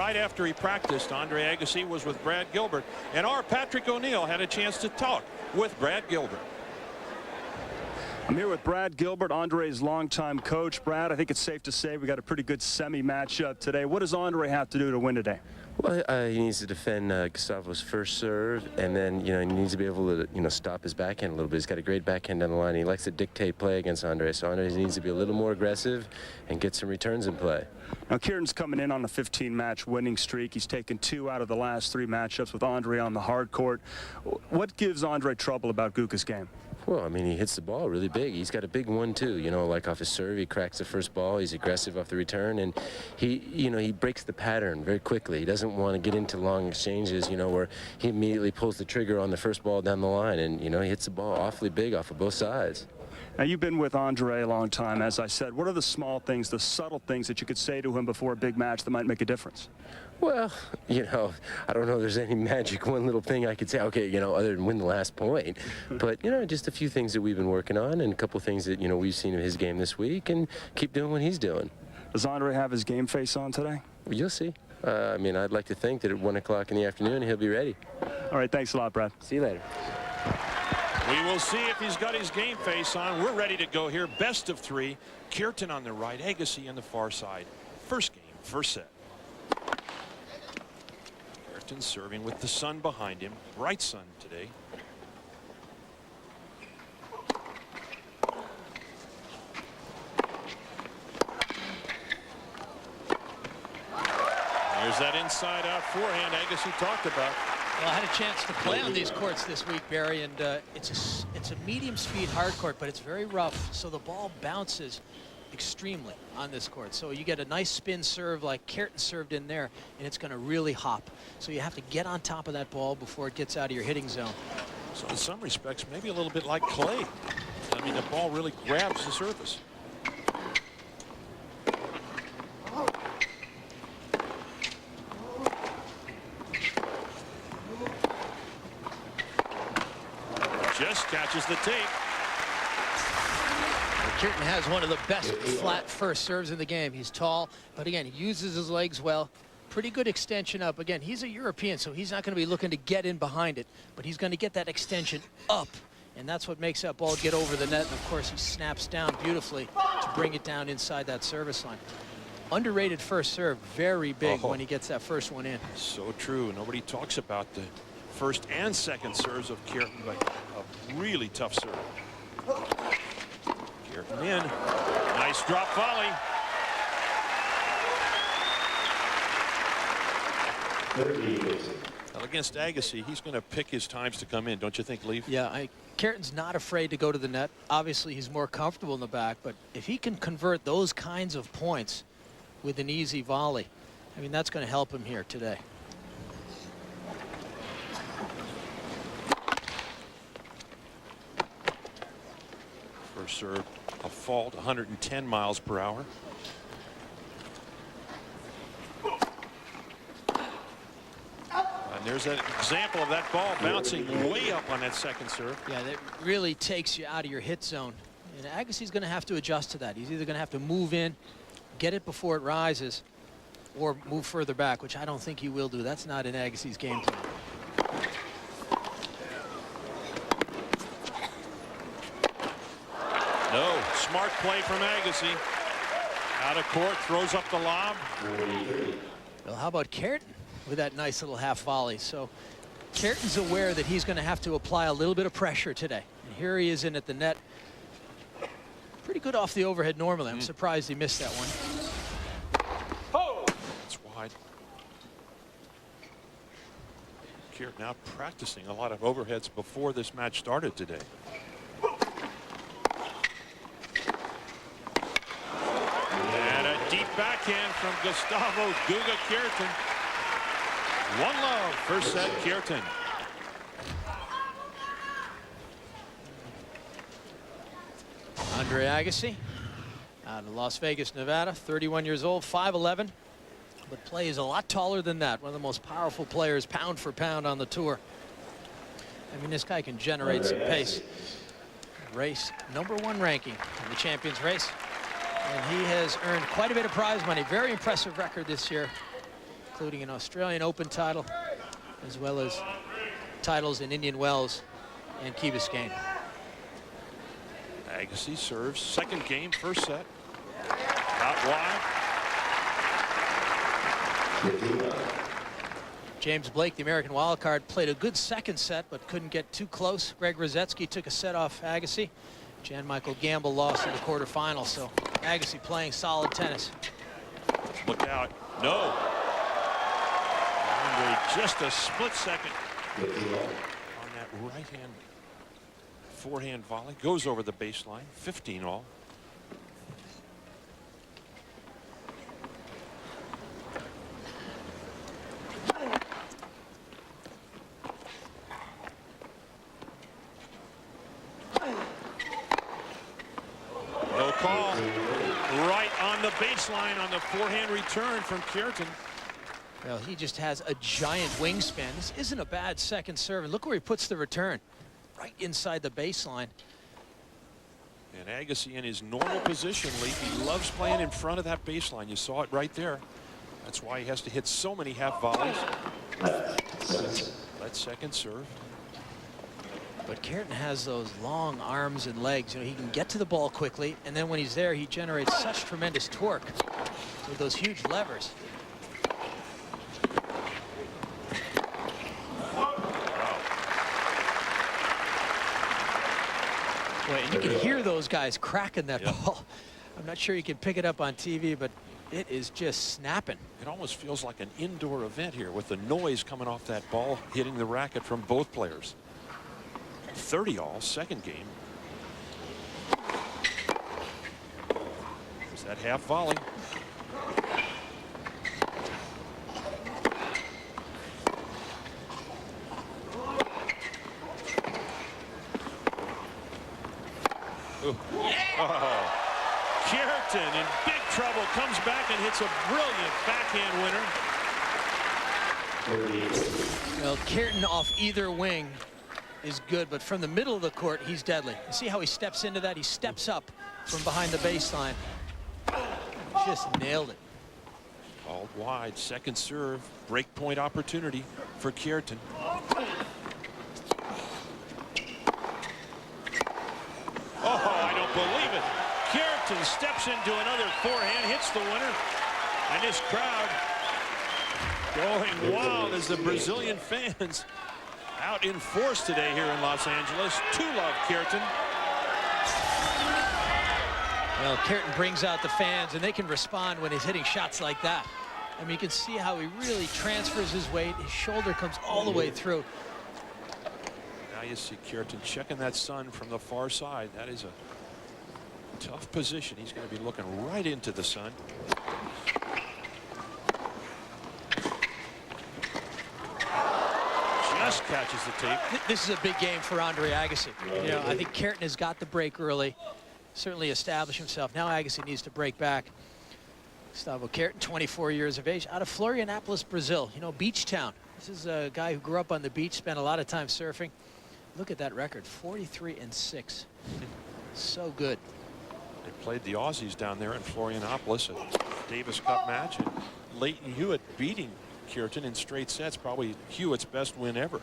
right after he practiced, Andre Agassi was with Brad Gilbert, and our Patrick O'Neill had a chance to talk with Brad Gilbert. I'm here with Brad Gilbert, Andre's longtime coach. Brad, I think it's safe to say we got a pretty good semi-matchup today. What does Andre have to do to win today? Well, he needs to defend Gustavo's first serve, and then, he needs to be able to, stop his backhand a little bit. He's got a great backhand down the line. He likes to dictate play against Andre, so Andre needs to be a little more aggressive and get some returns in play. Now, Kuerten's coming in on a 15-match winning streak. He's taken 2 out of the last 3 matchups with Andre on the hard court. What gives Andre trouble about Guga's game? Well, he hits the ball really big. He's got a big one, too. Like off his serve, he cracks the first ball. He's aggressive off the return, and he breaks the pattern very quickly. He doesn't want to get into long exchanges, where he immediately pulls the trigger on the first ball down the line, and, he hits the ball awfully big off of both sides. Now, you've been with Andre a long time, as I said. What are the small things, the subtle things that you could say to him before a big match that might make a difference? Well, I don't know if there's any magic one little thing I could say, okay, other than win the last point. But, just a few things that we've been working on and a couple things that, we've seen in his game this week, and keep doing what he's doing. Does Andre have his game face on today? You'll see. I'd like to think that at 1 o'clock in the afternoon, he'll be ready. All right, thanks a lot, Brad. See you later. We will see if he's got his game face on. We're ready to go here. Best of 3. Kuerten on the right, Agassi on the far side. First game, first set. Kuerten serving with the sun behind him. Bright sun today. There's that inside-out forehand Agassi talked about. Well, I had a chance to play on these courts this week, Barry, and it's a medium-speed hard court, but it's very rough, so the ball bounces extremely on this court. So you get a nice spin serve like Kuerten served in there, and it's going to really hop. So you have to get on top of that ball before it gets out of your hitting zone. So in some respects, maybe a little bit like clay. The ball really grabs the surface. Just catches the tape. Kuerten has one of the best flat first serves in the game. He's tall, but again, he uses his legs well. Pretty good extension up. Again, he's a European, so he's not going to be looking to get in behind it, but he's going to get that extension up, and that's what makes that ball get over the net. And of course, he snaps down beautifully to bring it down inside that service line. Underrated first serve, very big when he gets that first one in. So true. Nobody talks about the first and second serves of Kuerten, but a really tough serve. Kuerten in. Nice drop volley. Well, against Agassi, he's going to pick his times to come in, don't you think, Leif? Yeah, Kuerten's not afraid to go to the net. Obviously, he's more comfortable in the back, but if he can convert those kinds of points with an easy volley, that's going to help him here today. First serve, a fault, 110 miles per hour. And there's an example of that ball bouncing way up on that second serve. Yeah, that really takes you out of your hit zone. And Agassi's going to have to adjust to that. He's either going to have to move in, get it before it rises, or move further back, which I don't think he will do. That's not in Agassi's game plan. No, smart play from Agassi. Out of court, throws up the lob. Well, how about Kuerten with that nice little half volley? So Kuerten's aware that he's going to have to apply a little bit of pressure today. And here he is in at the net. Pretty good off the overhead normally. I'm surprised he missed that one. Oh! It's wide. Kuerten now practicing a lot of overheads before this match started today. Deep backhand from Gustavo Guga Kuerten. 1-love, first set, Kuerten. Andre Agassi out of Las Vegas, Nevada, 31 years old, 5'11", but plays a lot taller than that. One of the most powerful players, pound for pound, on the tour. This guy can generate some pace. Race #1 ranking in the Champions Race. And he has earned quite a bit of prize money. Very impressive record this year. including an Australian Open title, as well as titles in Indian Wells and Key Biscayne. Agassi serves. Second game, first set. Out wide. James Blake, the American wildcard, played a good second set, but couldn't get too close. Greg Rosetsky took a set off Agassi. Jan Michael Gamble lost in the quarterfinals, so Agassi playing solid tennis. Look out. No. Andre just a split second on that right hand forehand volley. Goes over the baseline. 15 all. No call. Right on the baseline on the forehand return from Kuerten. Well, he just has a giant wingspan. This isn't a bad second serve. And look where he puts the return. Right inside the baseline. And Agassi in his normal position, Lee. He loves playing in front of that baseline. You saw it right there. That's why he has to hit so many half volleys. That second serve. But Kuerten has those long arms and legs. You know, he can get to the ball quickly, and then when he's there, he generates such tremendous torque with those huge levers. Boy, and you can hear those guys cracking that ball. I'm not sure you can pick it up on TV, but it is just snapping. It almost feels like an indoor event here with the noise coming off that ball hitting the racket from both players. 30 all, second game. There's that half volley. Ooh. Oh. Kuerten in big trouble, comes back and hits a brilliant backhand winner. Well, Kuerten off either wing is good, but from the middle of the court, he's deadly. You see how he steps into that? He steps up from behind the baseline. Just nailed it. Called wide, second serve, break point opportunity for Kuerten. Oh, I don't believe it. Kuerten steps into another forehand, hits the winner, and this crowd going wild as the Brazilian fans out in force today here in Los Angeles to love Kuerten. Well, Kuerten brings out the fans, and they can respond when he's hitting shots like that. I mean, you can see how he really transfers his weight. His shoulder comes all the way through. Now you see Kuerten checking that sun from the far side. That is a tough position. He's going to be looking right into the sun. Just catches the tape. This is a big game for Andre Agassi. You know, I think Kuerten has got the break early, certainly established himself. Now Agassi needs to break back. Gustavo Kuerten, 24 years of age, out of Florianópolis, Brazil. You know, beach town. This is a guy who grew up on the beach, spent a lot of time surfing. Look at that record, 43-6. So good. They played the Aussies down there in Florianópolis at Davis Cup match, and Leighton Hewitt beating Kuerten in straight sets, probably Hewitt's best win ever.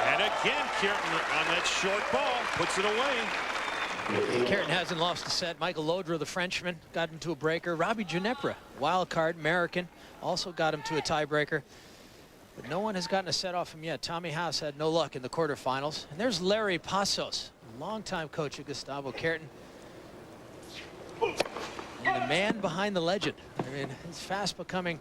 And again, Kuerten on that short ball puts it away. Kuerten hasn't lost a set. Michael Lodro, the Frenchman, got him to a breaker. Robbie Ginepra, wild card American, also got him to a tiebreaker. But no one has gotten a set off him yet. Tommy Haas had no luck in the quarterfinals. And there's Larry Passos, longtime coach of Gustavo Kuerten. And the man behind the legend. I mean, he's fast becoming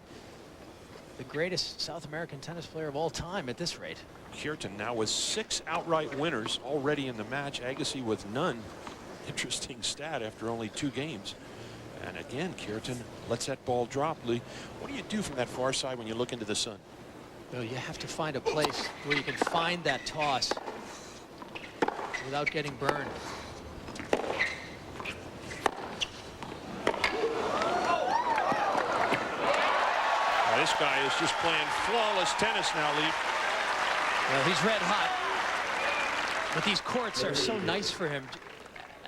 the greatest South American tennis player of all time at this rate. Kuerten now with 6 outright winners already in the match. Agassi with none. Interesting stat after only 2 games. And again, Kuerten lets that ball drop. Lee, what do you do from that far side when you look into the sun? Well, you have to find a place where you can find that toss without getting burned. Now, this guy is just playing flawless tennis now, Lee. Well, he's red hot. But these courts are so nice for him.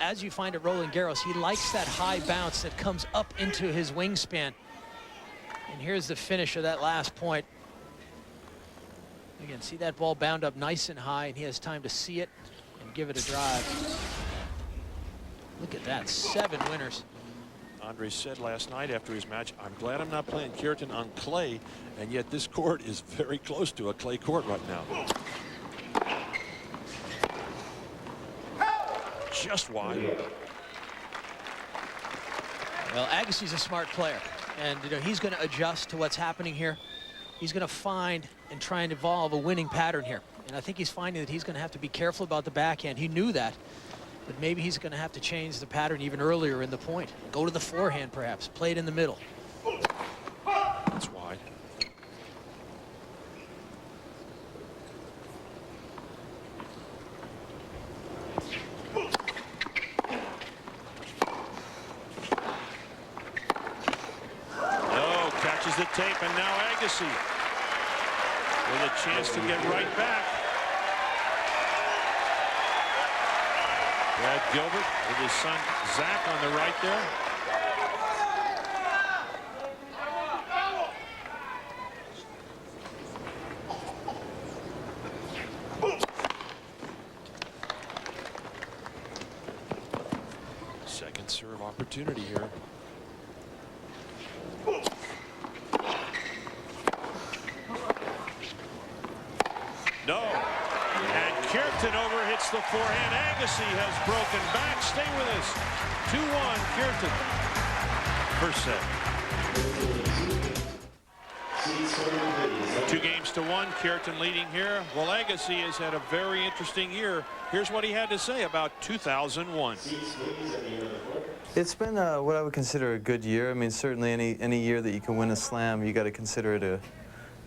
as you find at Roland Garros, he likes that high bounce that comes up into his wingspan. And here's the finish of that last point. Again, see that ball bound up nice and high, and he has time to see it and give it a drive. Look at that, 7 winners. Andre said last night after his match, I'm glad I'm not playing Kuerten on clay, and yet this court is very close to a clay court right now. Just wide. Well, Agassi's a smart player, and he's going to adjust to what's happening here. He's going to find and try and evolve a winning pattern here. And I think he's finding that he's going to have to be careful about the backhand. He knew that, but maybe he's going to have to change the pattern even earlier in the point. Go to the forehand, perhaps. Play it in the middle. That's wide. Catches the tape, and now Agassi with a chance to get right back. Brad Gilbert with his son Zach on the right there. Second serve opportunity here. No. And Kuerten over hits the forehand. Agassi has broken back. Stay with us. 2-1 Kuerten. First set. 2-1. Kuerten leading here. Well, Agassi has had a very interesting year. Here's what he had to say about 2001. It's been what I would consider a good year. I mean, certainly any year that you can win a slam, you got to consider it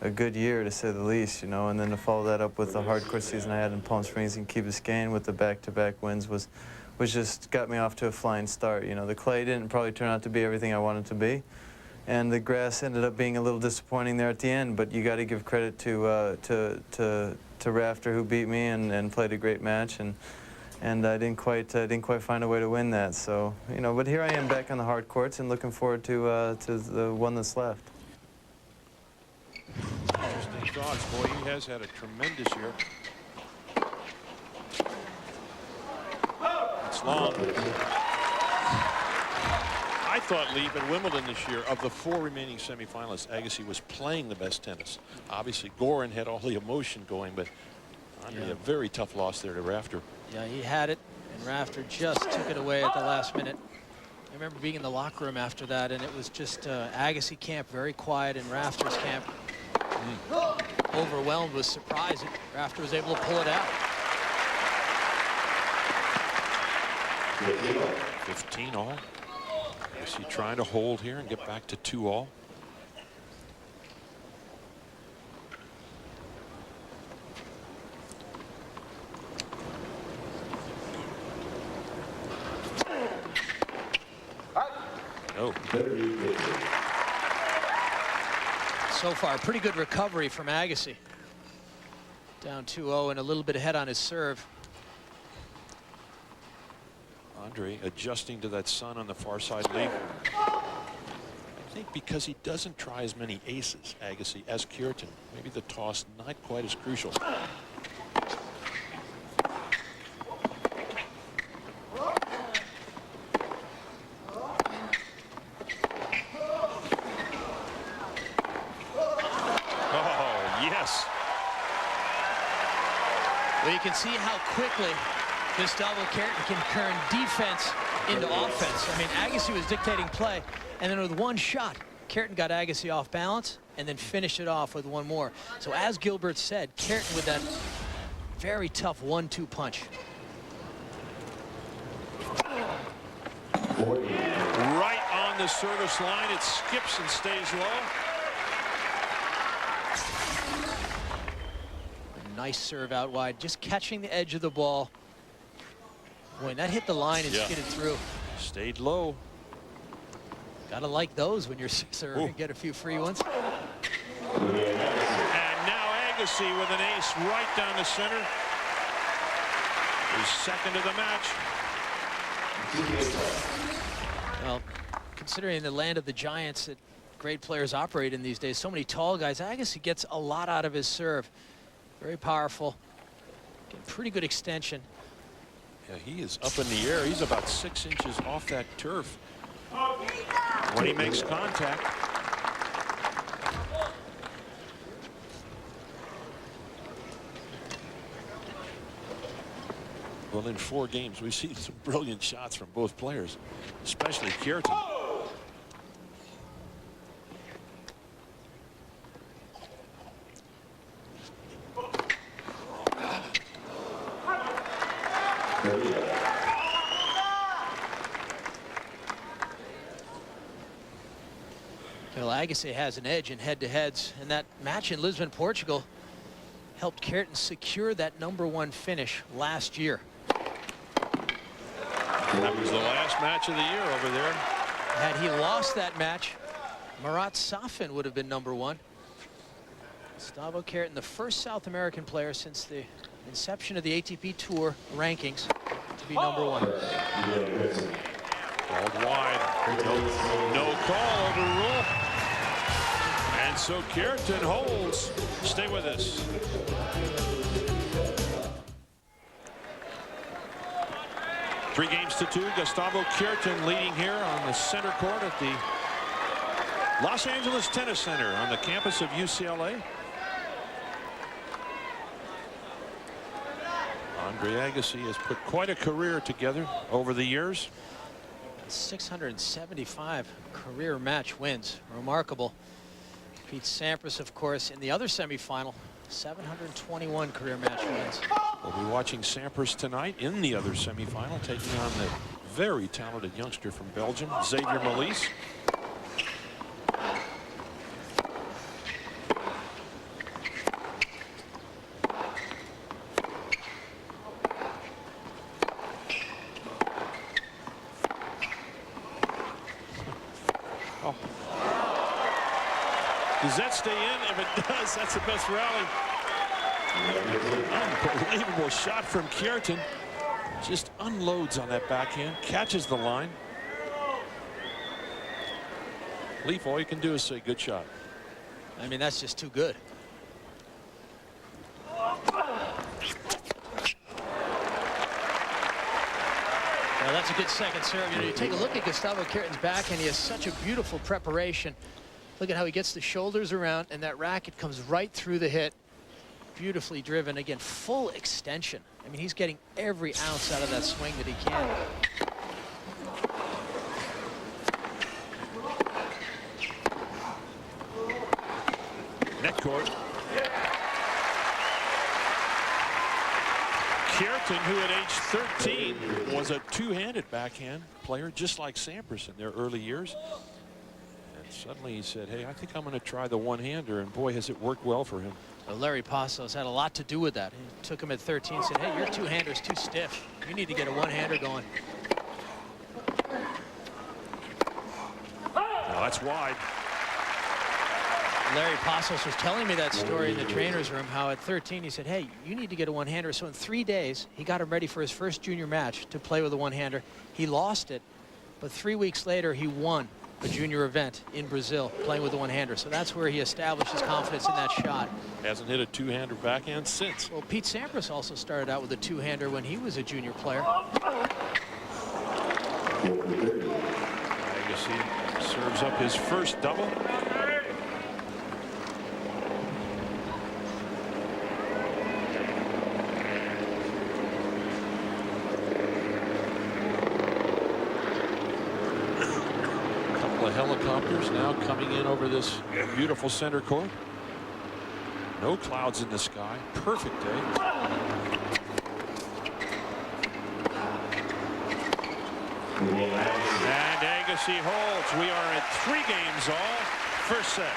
a good year, to say the least, you know. And then to follow that up with the hardcore season I had in Palm Springs and Key Biscayne with the back-to-back wins was just got me off to a flying start. You know, the clay didn't probably turn out to be everything I wanted to be, and the grass ended up being a little disappointing there at the end. But you got to give credit to Rafter, who beat me and played a great match, and I didn't quite find a way to win that. So, you know, but here I am back on the hard courts and looking forward to the one that's left. Interesting thoughts, boy. He has had a tremendous year. It's long. I thought, Lee, at Wimbledon this year, of the 4 remaining semifinalists, Agassi was playing the best tennis. Obviously, Goran had all the emotion going, but Andre, a very tough loss there to Rafter. Yeah, he had it, and Rafter just took it away at the last minute. I remember being in the locker room after that, and it was just Agassi camp very quiet, and Rafter's camp overwhelmed with surprise. Rafter was able to pull it out. 15 all. Is he trying to hold here and get back to 2 all? No. So far, pretty good recovery from Agassi. Down 2-0 and a little bit ahead on his serve. Andre adjusting to that sun on the far side lead. I think because he doesn't try as many aces, Agassi, as Kuerten, maybe the toss not quite as crucial. Well, you can see how quickly this double Kuerten can turn defense into offense. I mean, Agassi was dictating play, and then with one shot, Kuerten got Agassi off balance and then finished it off with one more. So as Gilbert said, Kuerten with that very tough 1-2 punch. Right on the service line, it skips and stays low. Nice serve out wide, just catching the edge of the ball. When that hit the line and skidded through. Stayed low. Gotta like those when you're serving, get a few free ones. And now Agassi with an ace right down the center. His second of the match. Well, considering the land of the giants that great players operate in these days, so many tall guys, Agassi gets a lot out of his serve. Very powerful. Getting pretty good extension. Yeah, he is up in the air. He's about 6 inches off that turf when he makes contact. Well, in 4 games, we've seen some brilliant shots from both players, especially Kuerten. Well, Agassi has an edge in head-to-heads, and that match in Lisbon, Portugal, helped Kuerten secure that #1 finish last year. That was the last match of the year over there. Had he lost that match, Marat Safin would have been #1. Gustavo Kuerten, the first South American player since the inception of the ATP Tour rankings to be #1. Called wide. No call, overrule. And so Kuerten holds. Stay with us. Three games to 2. Gustavo Kuerten leading here on the center court at the Los Angeles Tennis Center on the campus of UCLA. Andre Agassi has put quite a career together over the years. 675 career match wins. Remarkable. Pete Sampras, of course, in the other semifinal, 721 career match wins. We'll be watching Sampras tonight in the other semifinal, taking on the very talented youngster from Belgium, Xavier Malisse. Oh. Does that stay in? If it does, that's the best rally. Unbelievable shot from Kuerten. Just unloads on that backhand, catches the line. Leaf, all you can do is say good shot. I mean, that's just too good. Well, that's a good second serve. You know, you take a look at Gustavo Kuerten's backhand. He has such a beautiful preparation. Look at how he gets the shoulders around, and that racket comes right through the hit. Beautifully driven. Again, full extension. I mean, he's getting every ounce out of that swing that he can. Net court. Kuerten, who at age 13 was a two-handed backhand player, just like Sampras in their early years. And suddenly he said, hey, I think I'm going to try the one-hander, and boy, has it worked well for him. Well, Larry Passos had a lot to do with that. He took him at 13 and said, hey, your two-hander's too stiff. You need to get a one-hander going. Well, that's wide. Larry Passos was telling me that story in the trainer's room, how at 13 he said, hey, you need to get a one-hander. So in 3 days, he got him ready for his first junior match to play with a one-hander. He lost it, but 3 weeks later, he won a junior event in Brazil playing with a one-hander. So that's where he established his confidence in that shot. Hasn't hit a two-hander backhand since. Well, Pete Sampras also started out with a two-hander when he was a junior player. Agassi serves up his first double. Helicopters now coming in over this beautiful center court. No clouds in the sky. Perfect day. And Agassi holds. We are at 3 games all. First set.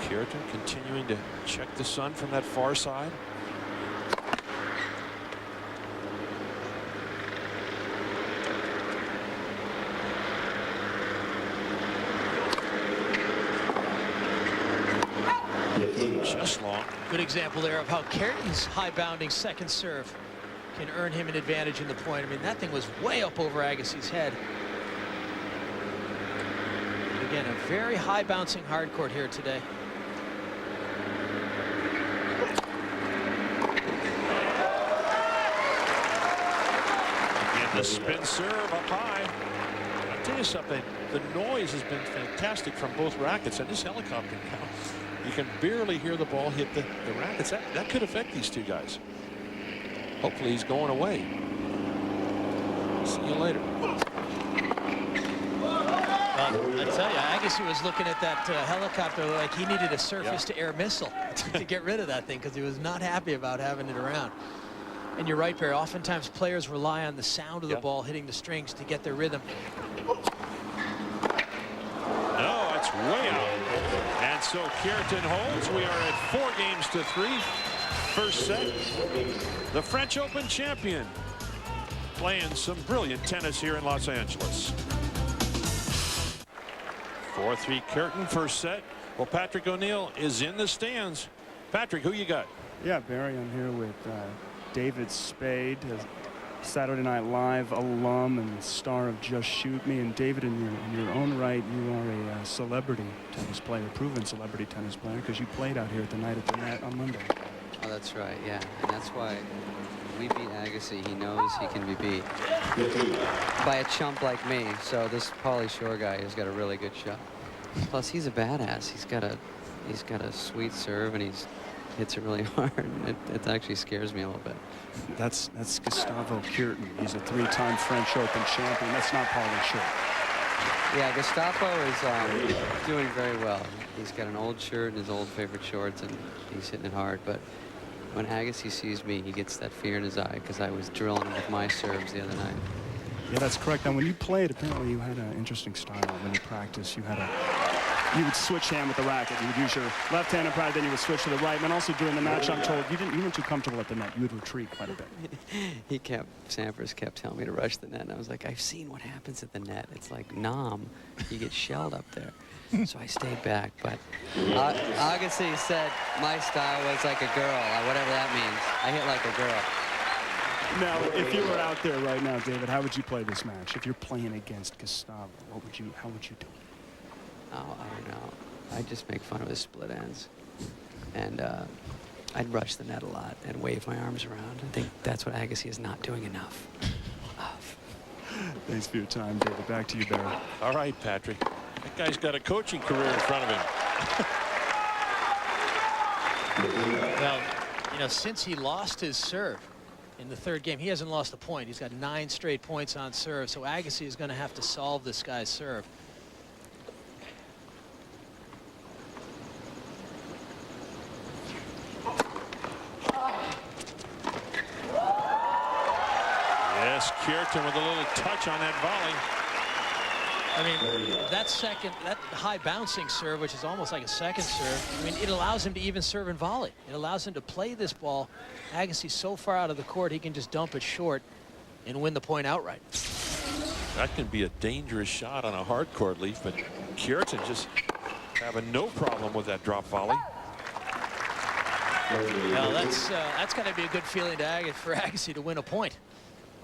Kuerten continuing to check the sun from that far side. Just long. Good example there of how Kuerten's high-bounding second serve can earn him an advantage in the point. I mean, that thing was way up over Agassi's head. Again, a very high-bouncing hard court here today. Again, the spin serve up high. I'll tell you something. The noise has been fantastic from both rackets, and this helicopter now, you can barely hear the ball hit the rackets. That could affect these two guys. Hopefully he's going away. See you later. I tell you, Agassi was looking at that helicopter like he needed a surface-to-air missile to get rid of that thing, because he was not happy about having it around. And you're right, Barry. Oftentimes players rely on the sound of the ball hitting the strings to get their rhythm. No, it's way out. And so Kuerten holds. We are at 4-3. First set. The French Open champion playing some brilliant tennis here in Los Angeles. 4-3 Kuerten, first set. Well, Patrick O'Neill is in the stands. Patrick, who you got? Yeah, Barry, I'm here with David Spade, a Saturday Night Live alum and star of Just Shoot Me. And David, in your own right, you are a celebrity tennis player, proven celebrity tennis player, because you played out here at the Night at the Net on Monday. Oh, that's right, yeah. And that's why we beat Agassi. He knows he can be beat by a chump like me. So this Pauly Shore guy has got a really good shot. Plus, he's a badass. He's got a sweet serve, and he hits it really hard. It actually scares me a little bit. That's Gustavo Kuerten. He's a 3-time French Open champion. That's not Pauly Shore. Yeah, Gustavo is doing very well. He's got an old shirt and his old favorite shorts, and he's hitting it hard. But when Agassi sees me, he gets that fear in his eye, because I was drilling him with my serves the other night. Yeah, that's correct. Now, when you played, apparently you had an interesting style. When you practiced, you would switch hand with the racket. You would use your left hand in practice, then you would switch to the right. And then also during the match, I'm told you weren't too comfortable at the net. You would retreat quite a bit. Sampras kept telling me to rush the net, and I was like, I've seen what happens at the net. It's like Nam. You get shelled up there. So I stayed back. But Agassi said my style was like a girl, whatever that means. I hit like a girl. Now, if you were out there right now, David, how would you play this match? If you're playing against Gustavo, how would you do it? Oh, I don't know. I'd just make fun of his split ends. And I'd rush the net a lot and wave my arms around. I think that's what Agassi is not doing enough of. Thanks for your time, David. Back to you, Barry. All right, Patrick. That guy's got a coaching career in front of him. Well, you know, since he lost his serve in the third game, he hasn't lost a point. He's got 9 straight points on serve. So Agassi is going to have to solve this guy's serve. Yes, Kuerten with a little touch on that volley. I mean, that high bouncing serve, which is almost like a second serve, I mean, it allows him to even serve and volley. It allows him to play this ball. Agassi's so far out of the court, he can just dump it short and win the point outright. That can be a dangerous shot on a hard court leaf, but Kuerten just having no problem with that drop volley. Well, that's got to be a good feeling for Agassi to win a point.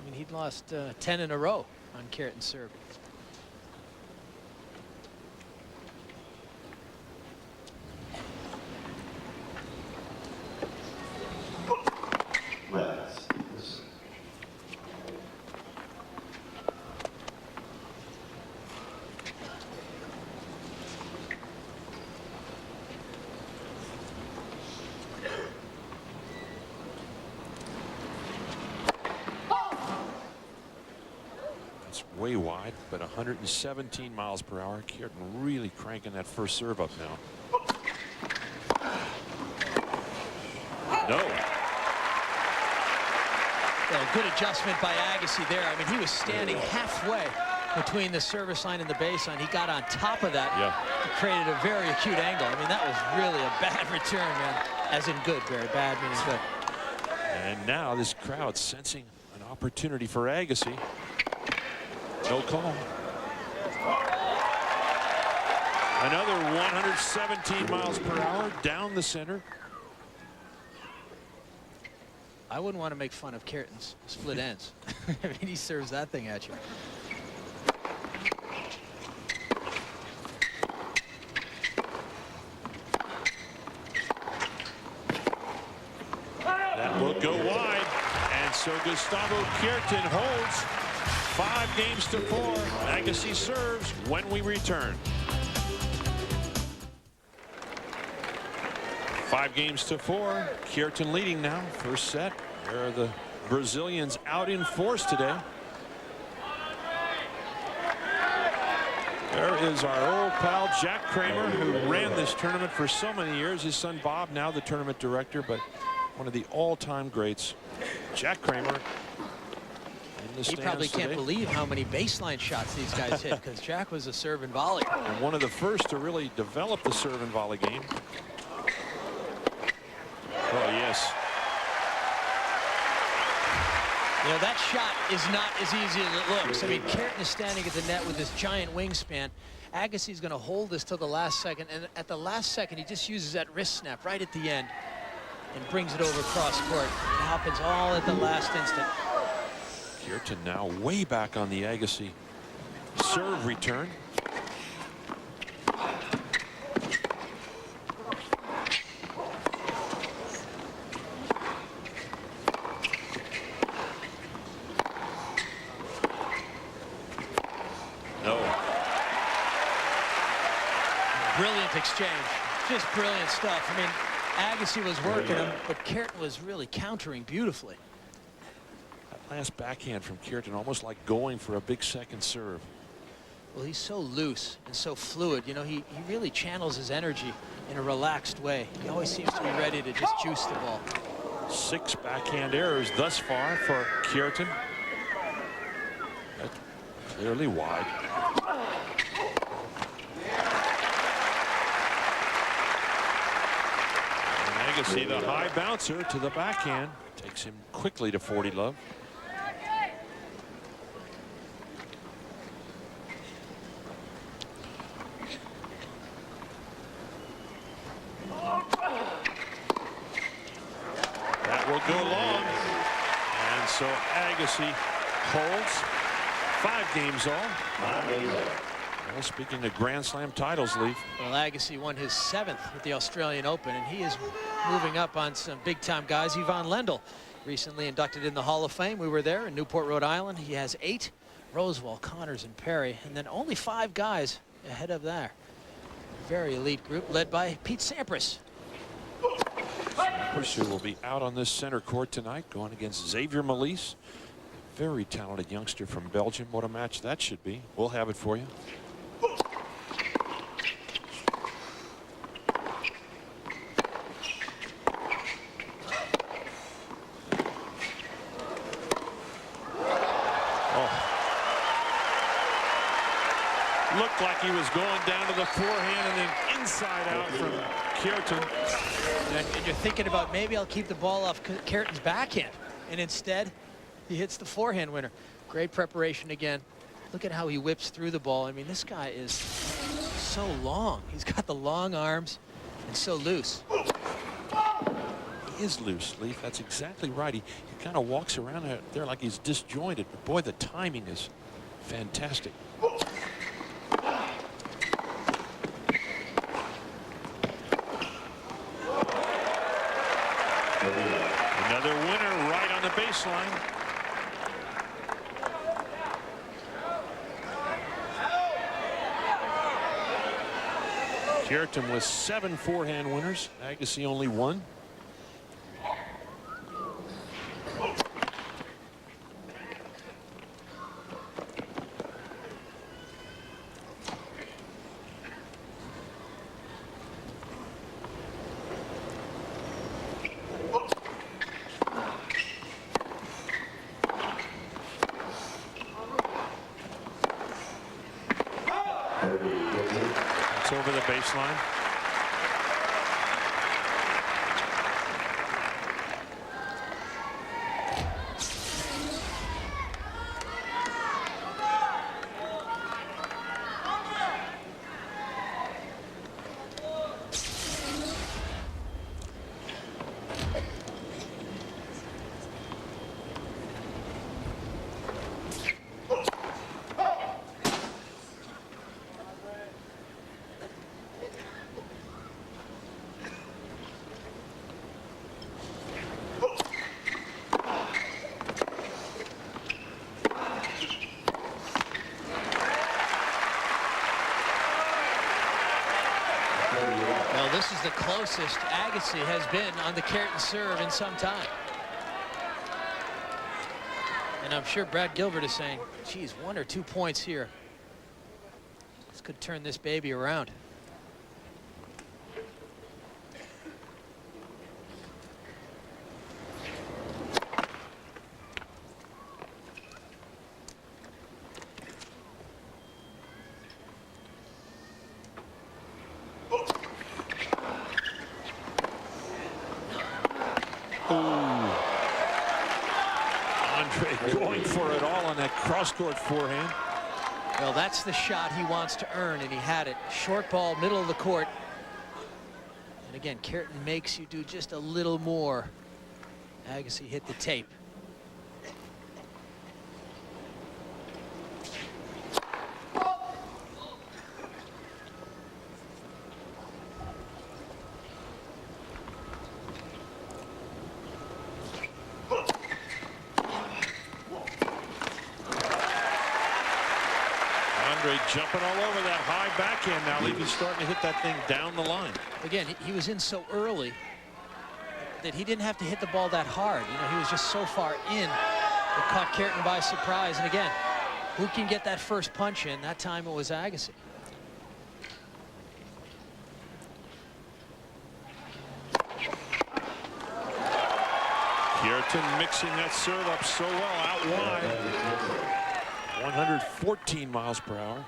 I mean, he'd lost 10 in a row on Kuerten's serve. Way wide, but 117 miles per hour. Kuerten really cranking that first serve up now. No. Well, good adjustment by Agassi there. I mean, he was standing halfway between the service line and the baseline. He got on top of that. Yeah. It created a very acute angle. I mean, that was really a bad return, man. As in good, very bad meaning good. And now this crowd sensing an opportunity for Agassi. No call. Another 117 miles per hour down the center. I wouldn't want to make fun of Kuerten's split ends. I mean, he serves that thing at you. That will go wide. And so Gustavo Kuerten holds 5-4. Agassi serves when we return. 5-4. Kuerten leading now. First set. There are the Brazilians out in force today. There is our old pal Jack Kramer, who ran this tournament for so many years. His son Bob, now the tournament director, but one of the all-time greats. Jack Kramer. He probably can't believe how many baseline shots these guys hit, because Jack was a serve and volley. And one of the first to really develop the serve and volley game. Oh, yes. You know, that shot is not as easy as it looks. I mean, Kuerten is standing at the net with this giant wingspan. Agassi is going to hold this till the last second, and at the last second, he just uses that wrist snap right at the end and brings it over cross court. It happens all at the last instant. Kuerten now way back on the Agassi serve return. No. Brilliant exchange. Just brilliant stuff. I mean, Agassi was working him, but Kuerten was really countering beautifully. That last backhand from Kuerten, almost like going for a big second serve. Well, he's so loose and so fluid. You know, he really channels his energy in a relaxed way. He always seems to be ready to just juice the ball. 6 backhand errors thus far for Kuerten. That's clearly wide. And Agassi, the high bouncer to the backhand, takes him quickly to 40 love. That will go long. And so Agassi holds 5 games all. Well, speaking of Grand Slam titles, Leaf. Well, Agassi won his 7th with the Australian Open, and he is moving up on some big-time guys. Yvonne Lendl, recently inducted in the Hall of Fame. We were there in Newport, Rhode Island. He has 8. Rosewall, Connors, and Perry, and then only 5 guys ahead of there. Very elite group led by Pete Sampras. Sampras, who will be out on this center court tonight, going against Xavier Malisse. Very talented youngster from Belgium. What a match that should be. We'll have it for you. Looked like he was going down to the forehand and then inside out from Kuerten. And you're thinking about, maybe I'll keep the ball off Kuerten's backhand. And instead, he hits the forehand winner. Great preparation again. Look at how he whips through the ball. I mean, this guy is so long. He's got the long arms and so loose. He is loose, Leaf. That's exactly right. He kind of walks around there like he's disjointed. But boy, the timing is fantastic. Another winner right on the baseline. Kuerten with 7 forehand winners. Agassi only 1. It's over the baseline. the closest Agassi has been on the Kuerten serve in some time. And I'm sure Brad Gilbert is saying, geez, 1 or 2 points here. This could turn this baby around. Going for it all on that cross-court forehand. Well, that's the shot he wants to earn, and he had it. Short ball, middle of the court. And again, Kuerten makes you do just a little more. Agassi hit the tape. Jumping all over that high backhand now. He's starting to hit that thing down the line. Again, he was in so early that he didn't have to hit the ball that hard. You know, he was just so far in. It caught Kuerten by surprise. And again, who can get that first punch in? That time it was Agassi. Kuerten mixing that serve up so well out wide. 114 miles per hour.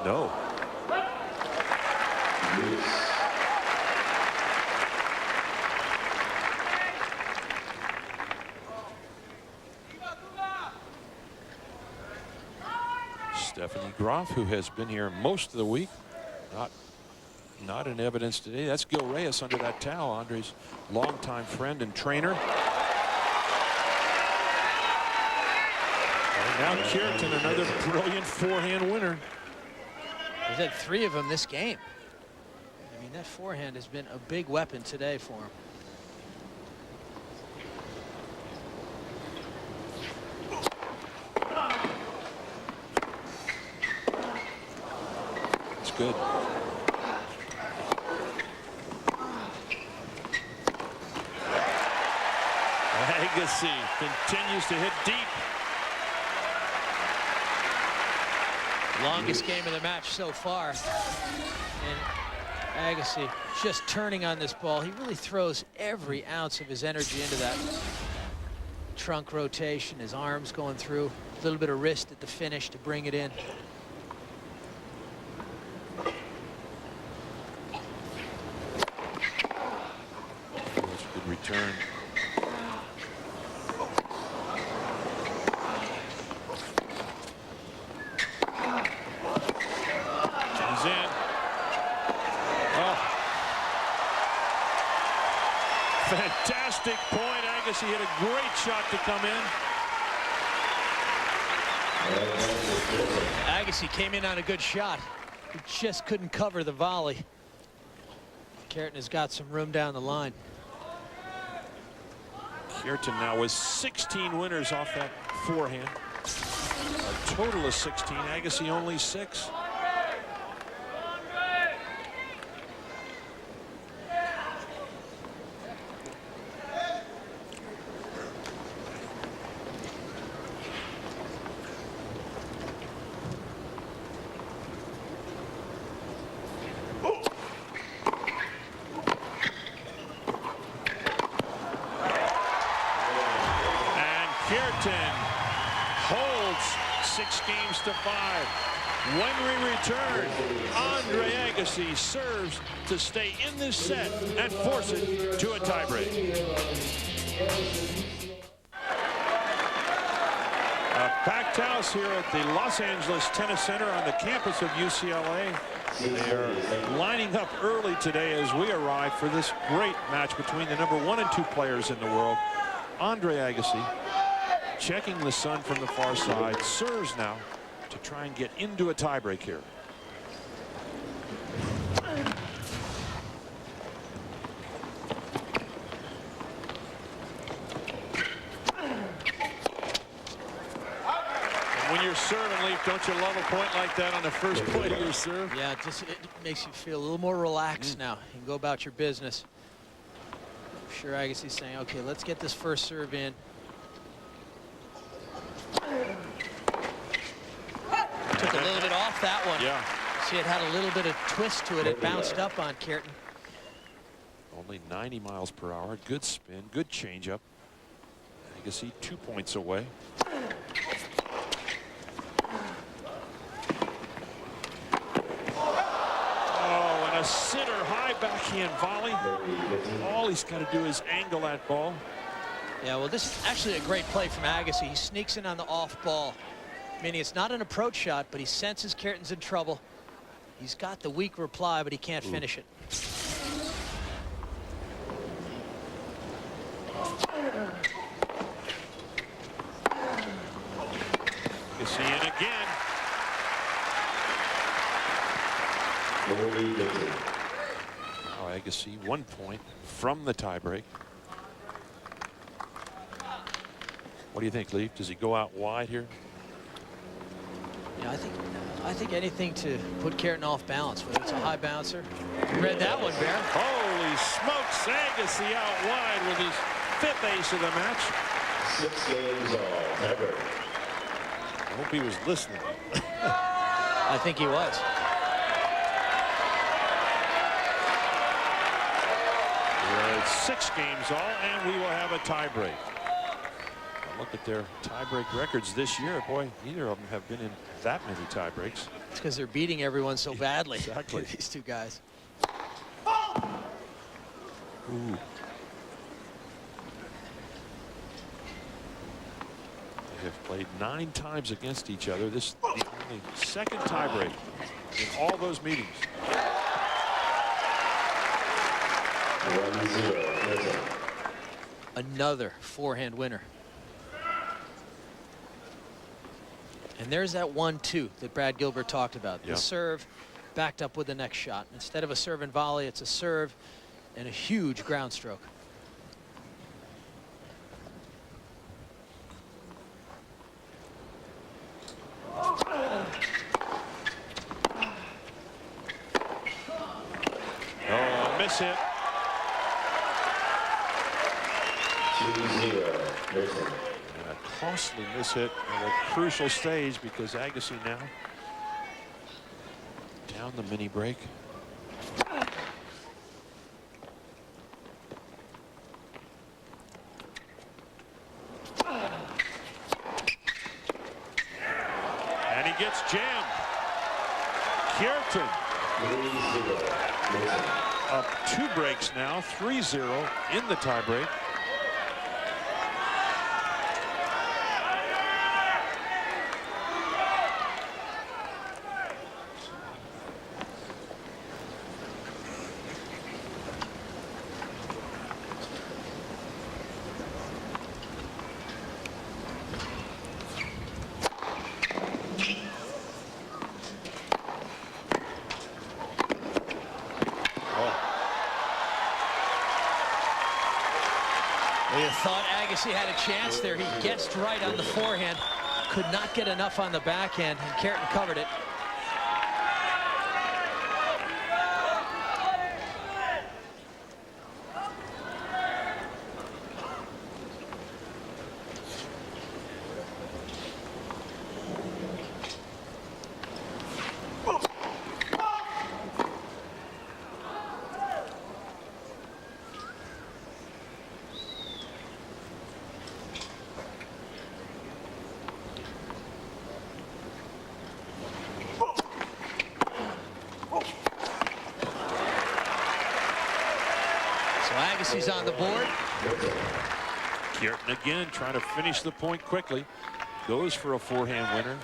No. Stephanie Groff, who has been here most of the week, not in evidence today. That's Gil Reyes under that towel, Andre's longtime friend and trainer. And now Kuerten, another brilliant forehand winner. He's had 3 of them this game. I mean, that forehand has been a big weapon today for him. It's good. Agassi continues to hit deep. Longest game of the match so far. And Agassi just turning on this ball. He really throws every ounce of his energy into that trunk rotation. His arms going through. A little bit of wrist at the finish to bring it in. That's a good return. Fantastic point. Agassi hit a great shot to come in. Agassi came in on a good shot. He just couldn't cover the volley. Kuerten has got some room down the line. Kuerten now with 16 winners off that forehand. A total of 16. Agassi only 6. Kuerten holds 6 games to 5. When we return, Andre Agassi serves to stay in this set and force it to a tiebreak. A packed house here at the Los Angeles Tennis Center on the campus of UCLA. They are lining up early today as we arrive for this great match between the number 1 and 2 players in the world. Andre Agassi, checking the sun from the far side, serves now to try and get into a tiebreak here. you're serving, Leaf, don't you love a point like that on the first point of your serve? Yeah, just it makes you feel a little more relaxed now. You can go about your business. I'm sure Agassi's saying, okay, let's get this first serve in. Took a little bit off that one. Yeah. See, it had a little bit of twist to it. It bounced up on Kuerten. Only 90 miles per hour. Good spin, good changeup. Agassi 2 points away. Oh, and a center high backhand volley. All he's got to do is angle that ball. Yeah, well, this is actually a great play from Agassi. He sneaks in on the off ball. Meaning it's not an approach shot, but he senses Kuerten's in trouble. He's got the weak reply, but he can't finish it. Agassi in again. Now Agassi 1 point from the tiebreak. What do you think, Leaf? Does he go out wide here? Yeah, I think anything to put Kuerten off balance, whether it's a high bouncer. You read that one, Bear. Holy smokes, Agassi out wide with his 5th ace of the match. 6 games all, ever. I hope he was listening. I think he was. It's 6 games all, and we will have a tiebreak. Look at their tiebreak records this year. Boy, neither of them have been in that many tiebreaks. It's because they're beating everyone so badly. Exactly. These two guys. Ooh. They have played 9 times against each other. This is the only 2nd tiebreak in all those meetings. 1-0. Another forehand winner. And there's that 1-2 that Brad Gilbert talked about. Yeah. The serve backed up with the next shot. Instead of a serve and volley, it's a serve and a huge ground stroke. Oh, miss hit. 2-0. Listen. And a costly miss hit at a crucial stage because Agassi now down the mini break. And he gets jammed. Kuerten 3-0. Listen. up 2 breaks now, 3-0 in the tiebreak. We thought Agassi had a chance there. He guessed right on the forehand. Could not get enough on the backhand, and Kuerten covered it. Agassi's on the board. Kuerten again trying to finish the point quickly. Goes for a forehand winner.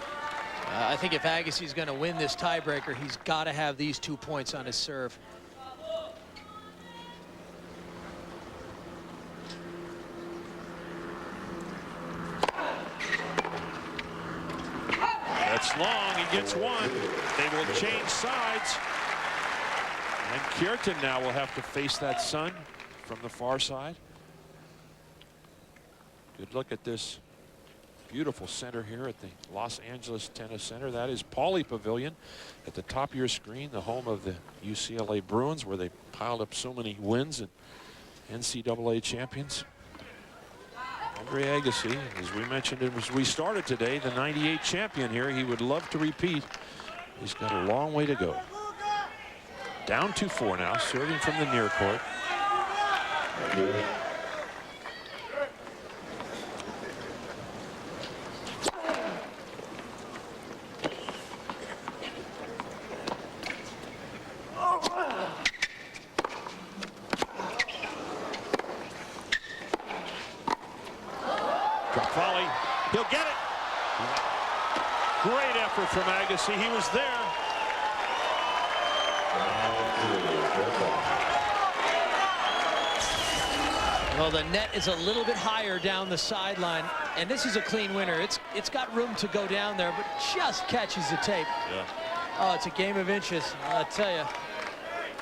I think if Agassi's going to win this tiebreaker, he's got to have these 2 points on his serve. That's long. He gets 1. They will change sides. And Kuerten now will have to face that sun from the far side. Good look at this Beautiful center here at the Los Angeles Tennis Center. That is Pauley Pavilion at the top of your screen, the home of the UCLA Bruins, where they piled up so many wins and NCAA champions. Andre Agassi, as we mentioned as we started today, the '98 champion here. He would love to repeat. He's got a long way to go. Down 2-4 now, serving from the near court. Drop volley. He'll get it. Great effort from Agassi. He was there. Well, the net is a little bit higher down the sideline, and this is a clean winner. It's got room to go down there, but just catches the tape. Yeah. Oh, it's a game of inches. I'll tell you,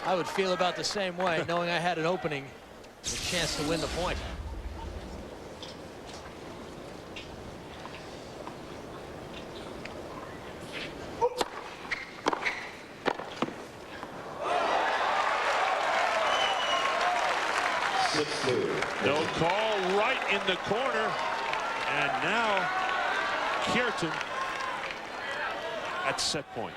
I would feel about the same way, knowing I had an opening, a chance to win the point. No call, right in the corner. And now Kuerten at set point.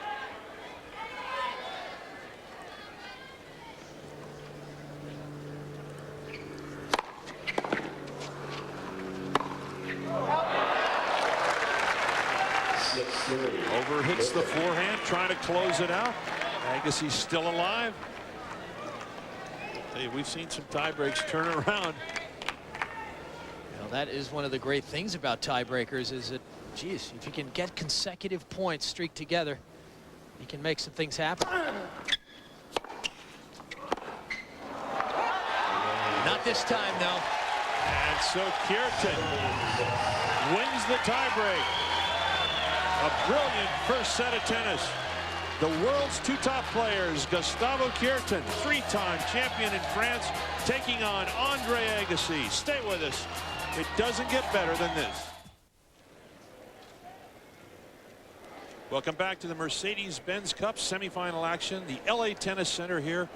Overhits the forehand, trying to close it out. Agassi's still alive. Hey, we've seen some tie breaks turn around. Well, that is one of the great things about tiebreakers, is that, geez, if you can get consecutive points streaked together, you can make some things happen. Not this time, though. And so Kuerten wins the tiebreak. A brilliant first set of tennis. The world's two top players, Gustavo Kuerten, three-time champion in France, taking on Andre Agassi. Stay with us. It doesn't get better than this. Welcome back to the Mercedes-Benz Cup semifinal action. The LA Tennis Center here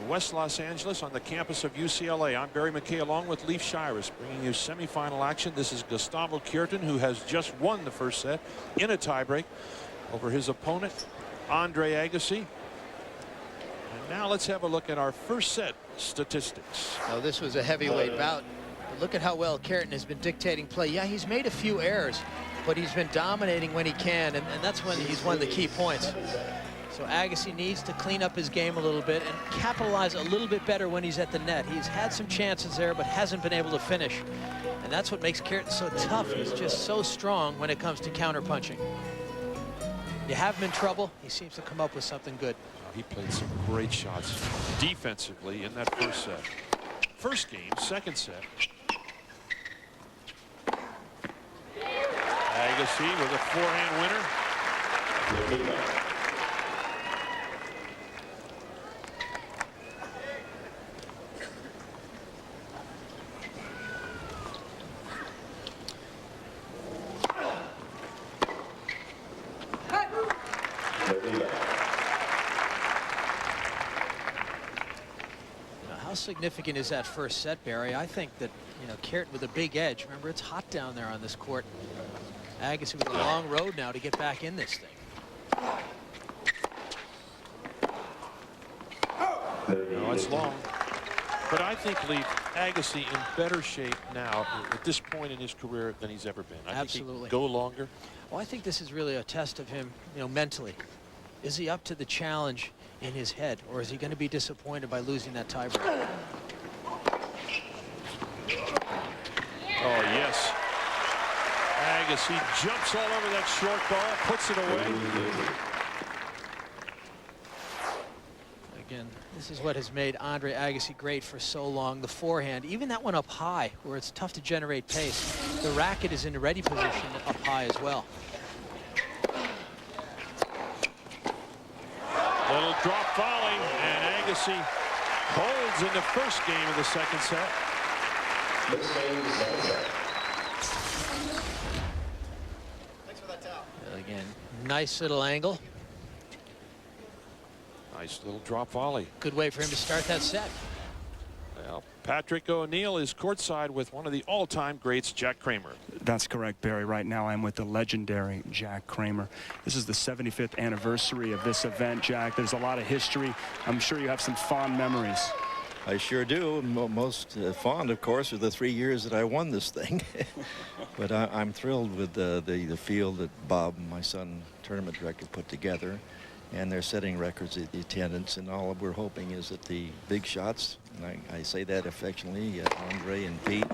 in West Los Angeles on the campus of UCLA. I'm Barry McKay along with Leif Shirus, bringing you semifinal action. This is Gustavo Kuerten, who has just won the first set in a tiebreak over his opponent, Andre Agassi. And now let's have a look at our first set statistics. Now, this was a heavyweight bout, but look at how well Kuerten has been dictating play. Yeah, he's made a few errors, but he's been dominating when he can, and that's when he's won the key points. So Agassi needs to clean up his game a little bit and capitalize a little bit better when he's at the net. He's had some chances there, but hasn't been able to finish. And that's what makes Kuerten so tough. He's just so strong when it comes to counterpunching. You have him in trouble, he seems to come up with something good. He played some great shots defensively in that first set. First game, second set. Agassi with a forehand winner. How significant is that first set, Barry? I think that, you know, Kuerten with a big edge. Remember, it's hot down there on this court. Agassi with a long road now to get back in this thing. No, it's long. But I think, Lee, Agassi in better shape now at this point in his career than he's ever been. I Absolutely. think he can go longer. Well, I think this is really a test of him, you know, mentally. Is he up to the challenge in his head, or is he going to be disappointed by losing that tiebreak? Oh, yes. Agassi jumps all over that short ball, puts it away. Again, this is what has made Andre Agassi great for so long. The forehand, even that one up high, where it's tough to generate pace. The racket is in a ready position up high as well. Little drop volley, and Agassi holds in the first game of the second set. Nice little angle. Nice little drop volley. Good way for him to start that set. Well, Patrick O'Neill is courtside with one of the all-time greats, Jack Kramer. That's correct, Barry. Right now I'm with the legendary Jack Kramer. This is the 75th anniversary of this event, Jack. There's a lot of history. I'm sure you have some fond memories. I sure do. Most fond, of course, are the 3 years that I won this thing. But I'm thrilled with the field that Bob, my son, tournament director, put together. And they're setting records at the attendance. And all we're hoping is that the big shots, and I say that affectionately, Andre and Pete,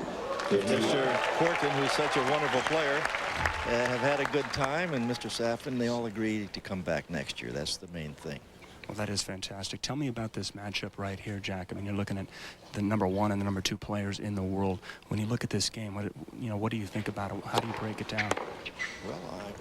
Mr. Kuerten, who's such a wonderful player, have had a good time. And Mr. Safin, they all agree to come back next year. That's the main thing. Well, that is fantastic. Tell me about this matchup right here, Jack. I mean, you're looking at the #1 and the #2 players in the world. When you look at this game, what do you think about it? How do you break it down? Well,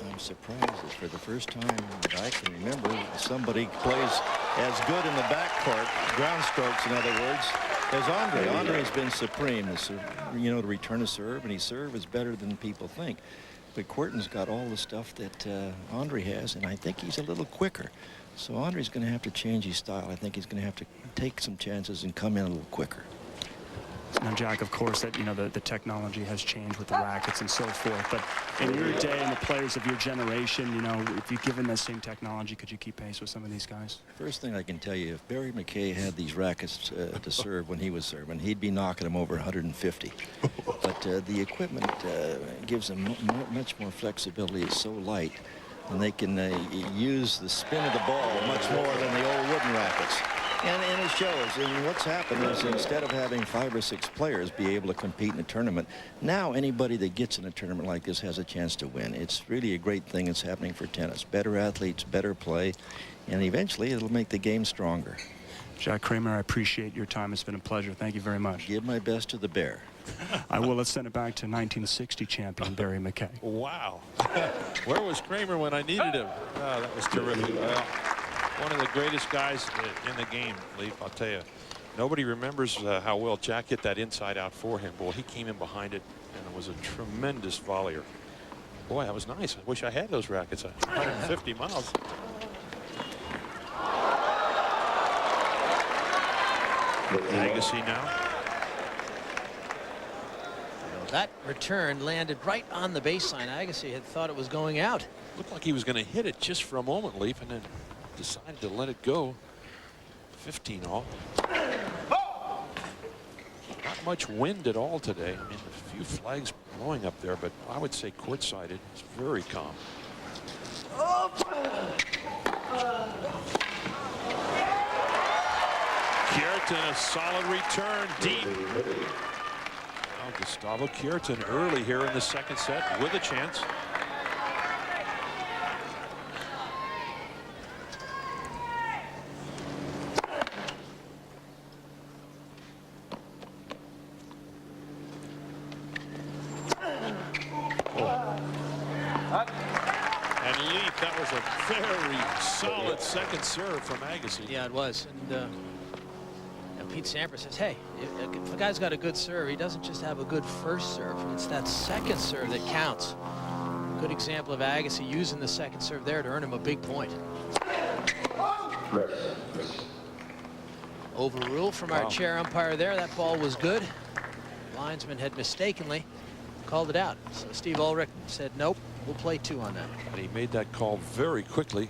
I'm surprised that for the first time that I can remember, somebody plays as good in the backcourt, ground strokes, in other words, as Andre. Andre's been supreme, to return a serve, and his serve is better than people think. But Kuerten's got all the stuff that Andre has, and I think he's a little quicker. So Andre's going to have to change his style. I think he's going to have to take some chances and come in a little quicker. Now, Jack, of course, that the technology has changed with the rackets and so forth. But in your day and the players of your generation, if you've given that same technology, could you keep pace with some of these guys? First thing I can tell you, if Barry McKay had these rackets to serve when he was serving, he'd be knocking them over 150. But the equipment gives them much more flexibility. It's so light. And they can use the spin of the ball much more than the old wooden rackets. And it shows. And what's happened is instead of having 5 or 6 players be able to compete in a tournament, now anybody that gets in a tournament like this has a chance to win. It's really a great thing that's happening for tennis. Better athletes, better play, and eventually it'll make the game stronger. Jack Kramer, I appreciate your time. It's been a pleasure. Thank you very much. Give my best to the Bear. I will. Let's send it back to 1960 champion Barry McKay. Wow. Where was Kramer when I needed him? Oh, that was terrific. One of the greatest guys in the game, Leaf, I'll tell you. Nobody remembers how well Jack hit that inside out for him. Boy, he came in behind it, and it was a tremendous volleyer. Boy, that was nice. I wish I had those rackets. 150 miles. Agassi now. That return landed right on the baseline. Agassi had thought it was going out. Looked like he was going to hit it just for a moment, Leaf, and then decided to let it go. 15 all. Not much wind at all today. I mean, a few flags blowing up there, but I would say courtside it's very calm. Kuerten, a solid return deep. Now Gustavo Kuerten early here in the second set with a chance. And Leaf, that was a very solid second serve from Agassi. Yeah, it was. And Pete Sampras says, hey, if a guy's got a good serve, he doesn't just have a good first serve. It's that second serve that counts. Good example of Agassi using the second serve there to earn him a big point. Overruled from our chair umpire there. That ball was good. Linesman had mistakenly called it out. So Steve Ulrich said, nope, we'll play 2 on that. And he made that call very quickly.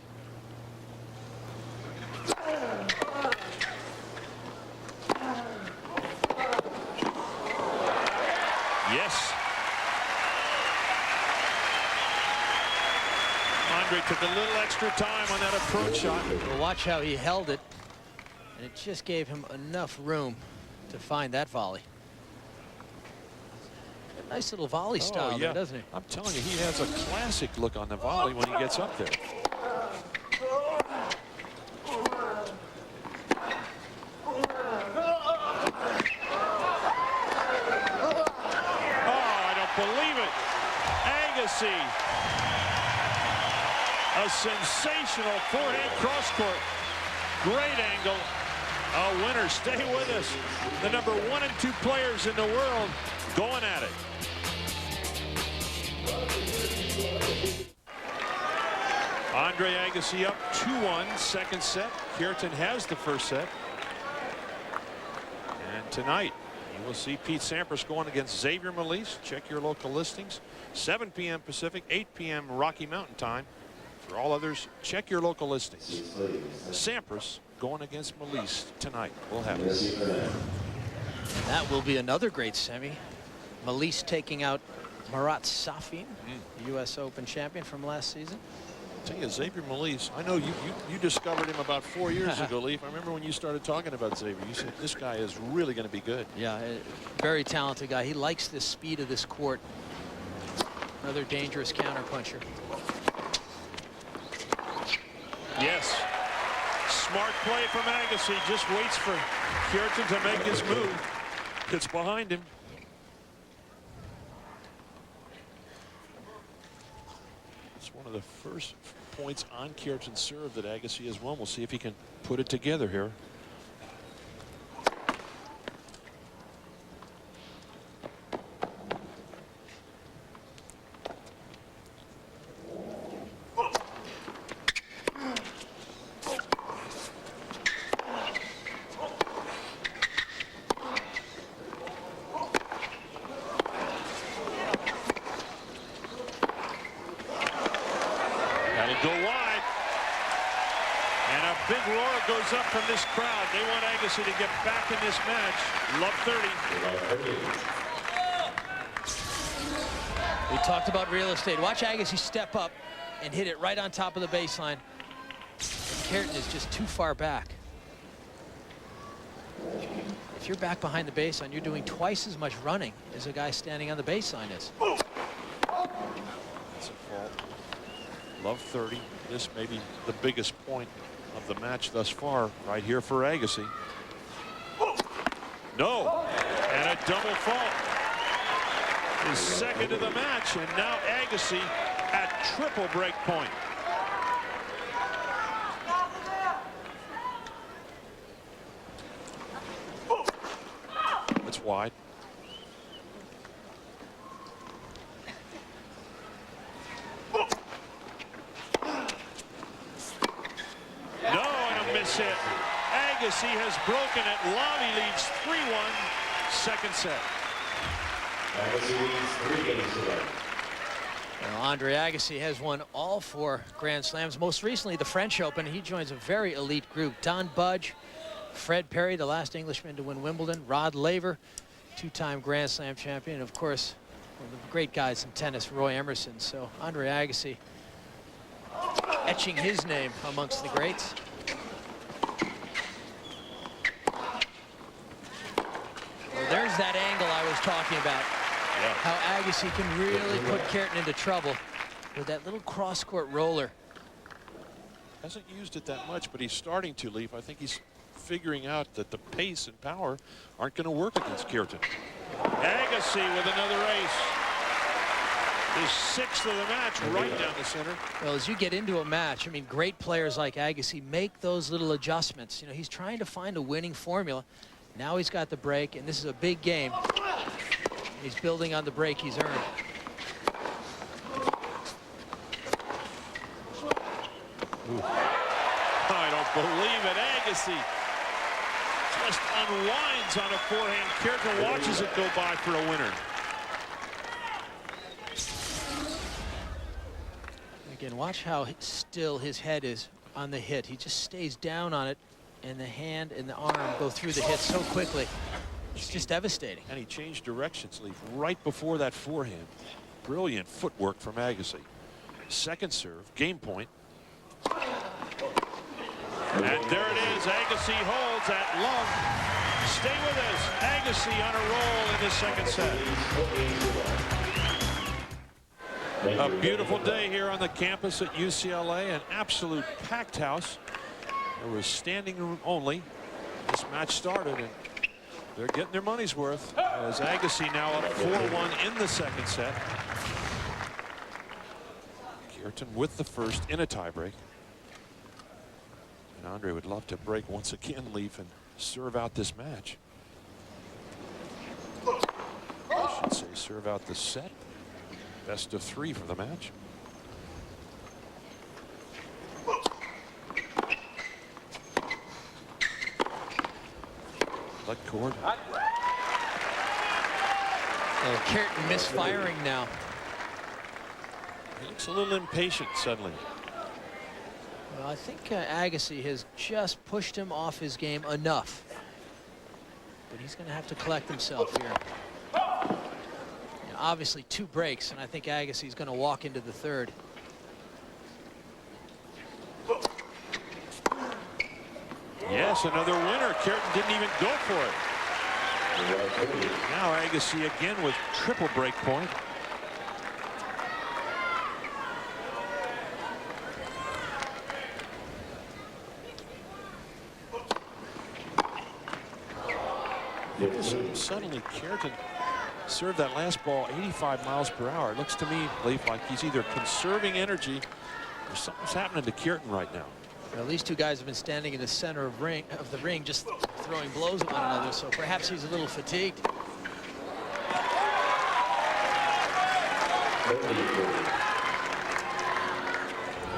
Yes. Andre took a little extra time on that approach shot. Well, watch how he held it. And it just gave him enough room to find that volley. A nice little volley style there, doesn't he? I'm telling you, he has a classic look on the volley when he gets up there. Believe it. Agassi. A sensational forehand cross court. Great angle. A winner. Stay with us. The number 1 and 2 players in the world going at it. Andre Agassi up 2-1, second set. Kuerten has the first set. And tonight, you will see Pete Sampras going against Xavier Malisse. Check your local listings. 7 p.m. Pacific, 8 p.m. Rocky Mountain Time. For all others, check your local listings. Sampras going against Malisse tonight. We'll have it. That will be another great semi. Malisse taking out Marat Safin, the U.S. Open champion from last season. I'll tell you, Xavier Malisse, I know you discovered him about 4 years ago, Leaf. I remember when you started talking about Xavier, you said this guy is really going to be good. Yeah, very talented guy. He likes the speed of this court. Another dangerous counterpuncher. Yes. Smart play from Agassi. Just waits for Kuerten to make his move. Gets behind him. It's one of the first points on Kuerten's serve that Agassi has won. We'll see if he can put it together here. Go wide. And a big roar goes up from this crowd. They want Agassi to get back in this match. Love 30. We talked about real estate. Watch Agassi step up and hit it right on top of the baseline. Kuerten is just too far back. If you're back behind the baseline, you're doing twice as much running as a guy standing on the baseline is. That's a fault. Love 30. This may be the biggest point of the match thus far, right here for Agassi. No, and a double fault. His second of the match, and now Agassi at triple break point. It's wide. Hit. Agassi has broken it. Lamy leads 3-1, second set. Agassi leads 3 games to 1. Well, Andre Agassi has won all 4 Grand Slams. Most recently, the French Open. He joins a very elite group. Don Budge, Fred Perry, the last Englishman to win Wimbledon, Rod Laver, 2-time Grand Slam champion, and of course, one of the great guys in tennis, Roy Emerson. So Andre Agassi etching his name amongst the greats. There's that angle I was talking about. Yeah. How Agassi can really put Kuerten into trouble with that little cross-court roller. Hasn't used it that much, but he's starting to, Leaf. I think he's figuring out that the pace and power aren't going to work against Kuerten. Agassi with another ace. His 6th of the match, right down the center. Well, as you get into a match, I mean, great players like Agassi make those little adjustments. You know, he's trying to find a winning formula. Now he's got the break, and this is a big game. He's building on the break he's earned. Ooh. I don't believe it. Agassi just unwinds on a forehand. Kuerten watches it go by for a winner. Again, watch how still his head is on the hit. He just stays down on it, and the hand and the arm go through the hit so quickly. It's just devastating. And he changed directions, Leaf, right before that forehand. Brilliant footwork from Agassi. Second serve, game point. And there it is. Agassi holds at love. Stay with us. Agassi on a roll in the second set. A beautiful day here on the campus at UCLA. An absolute packed house. There was standing room only. This match started, and they're getting their money's worth as Agassi now up 4-1 in the second set. Kuerten with the first in a tiebreak. And Andre would love to break once again, Leaf, and serve out this match. I should say serve out the set. Best of 3 for the match. court. Kuerten misfiring now. He looks a little impatient suddenly. Well, I think Agassi has just pushed him off his game enough. But he's going to have to collect himself here. Obviously 2 breaks, and I think Agassi is going to walk into the third. Yes, another winner. Kuerten didn't even go for it. Now Agassi again with triple break point. Suddenly Kuerten served that last ball 85 miles per hour. It looks to me, Leif, like he's either conserving energy or something's happening to Kuerten right now. Well, these two guys have been standing in the center of the ring, just throwing blows at one another, so perhaps he's a little fatigued.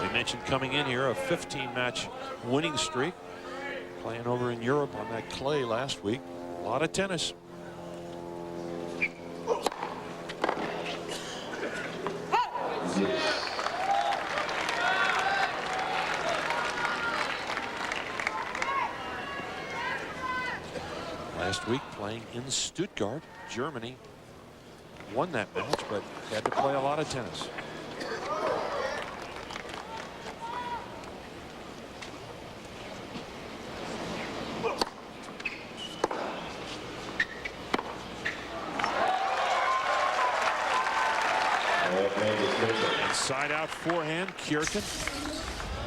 We mentioned coming in here a 15-match winning streak, playing over in Europe on that clay last week. A lot of tennis. Last week playing in Stuttgart, Germany. Won that match, but had to play a lot of tennis. Inside out forehand, Kuerten.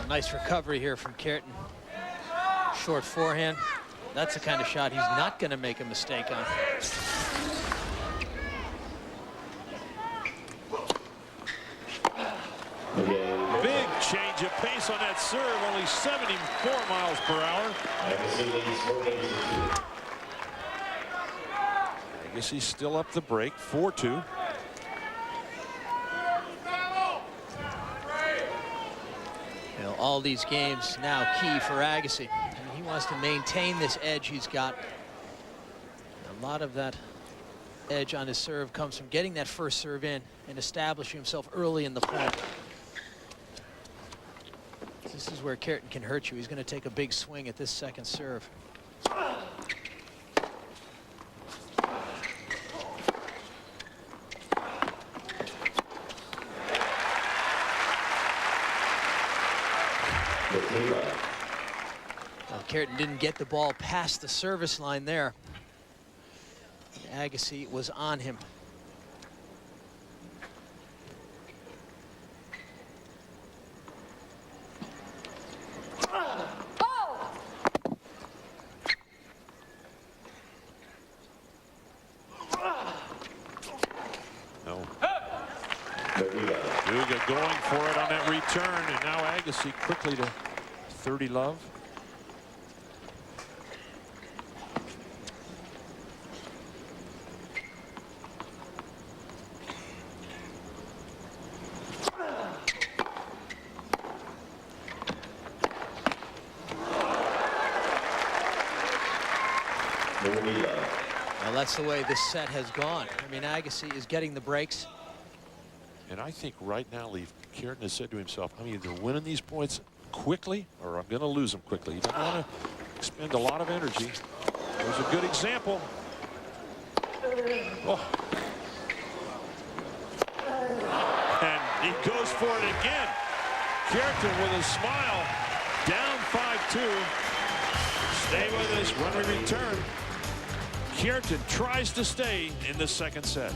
Nice recovery here from Kuerten. Short forehand. That's the kind of shot he's not going to make a mistake on. Big change of pace on that serve, only 74 miles per hour. I guess he's still up the break, 4-2. All these games now key for Agassi. He wants to maintain this edge he's got. A lot of that edge on his serve comes from getting that first serve in and establishing himself early in the point. This is where Kuerten can hurt you. He's going to take a big swing at this second serve. Kuerten didn't get the ball past the service line there. Agassi was on him. No. Duga going for it on that return, and now Agassi quickly to 30 love. Well, that's the way this set has gone. I mean, Agassi is getting the breaks. And I think right now, Leif, Kuerten has said to himself, I'm either winning these points quickly or I'm going to lose them quickly. He doesn't want to expend a lot of energy. There's a good example. Oh. And he goes for it again. Kuerten with a smile, down 5-2. Stay with us when we return. Kuerten tries to stay in the second set.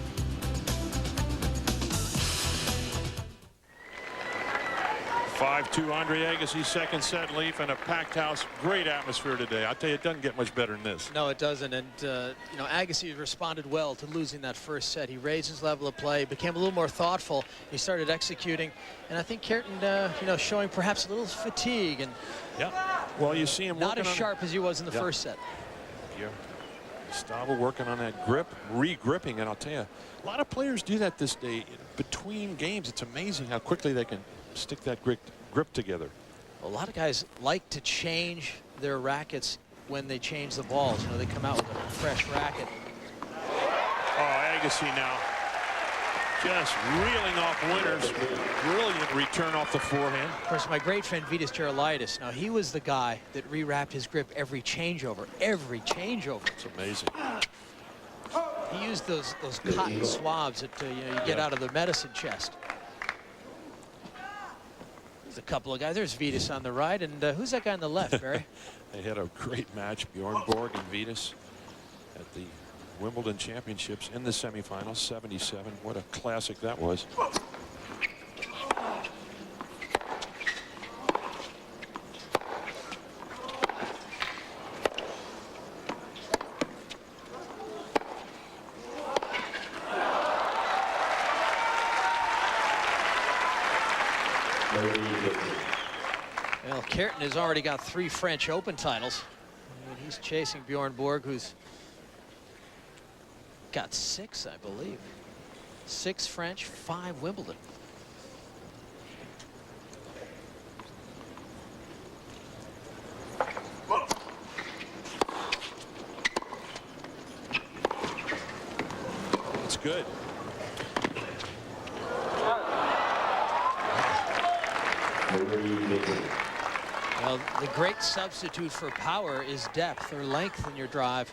Andre Agassi, second set, Leaf, and a packed house. Great atmosphere today. I tell you, it doesn't get much better than this. No, it doesn't. And, you know, Agassi responded well to losing that first set. He raised his level of play, became a little more thoughtful. He started executing. And I think Kuerten, you know, showing perhaps a little fatigue. And yeah. Well, you see him not as sharp as he was in the first set. Yeah. Stava working on that grip, re-gripping. And I'll tell you, a lot of players do that this day. Between games, it's amazing how quickly they can stick that grip together. A lot of guys like to change their rackets when they change the balls. You know, they come out with a fresh racket. Oh, Agassi now just reeling off winners. Brilliant return off the forehand. Of course, my great friend Vitas Gerulaitis, now he was the guy that rewrapped his grip every changeover. Every changeover. It's amazing. He used those cotton swabs that you get out of the medicine chest. There's a couple of guys. There's Vitas on the right, and who's that guy on the left, Barry? They had a great match, Bjorn Borg and Vitas, at the Wimbledon Championships in the semifinals, 77. What a classic that was. Well, Kuerten has already got 3 French Open titles. I mean, he's chasing Bjorn Borg, who's got 6, I believe. 6 French, 5 Wimbledon. It's good. Well, the great substitute for power is depth or length in your drive.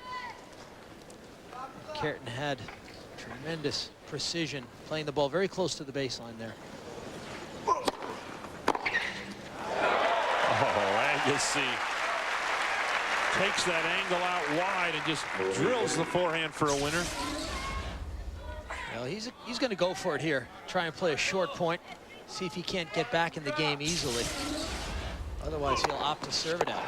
Kuerten had tremendous precision, playing the ball very close to the baseline there. Oh, Agassi takes that angle out wide and just drills the forehand for a winner. Well, he's going to go for it here. Try and play a short point. See if he can't get back in the game easily. Otherwise, he'll opt to serve it out.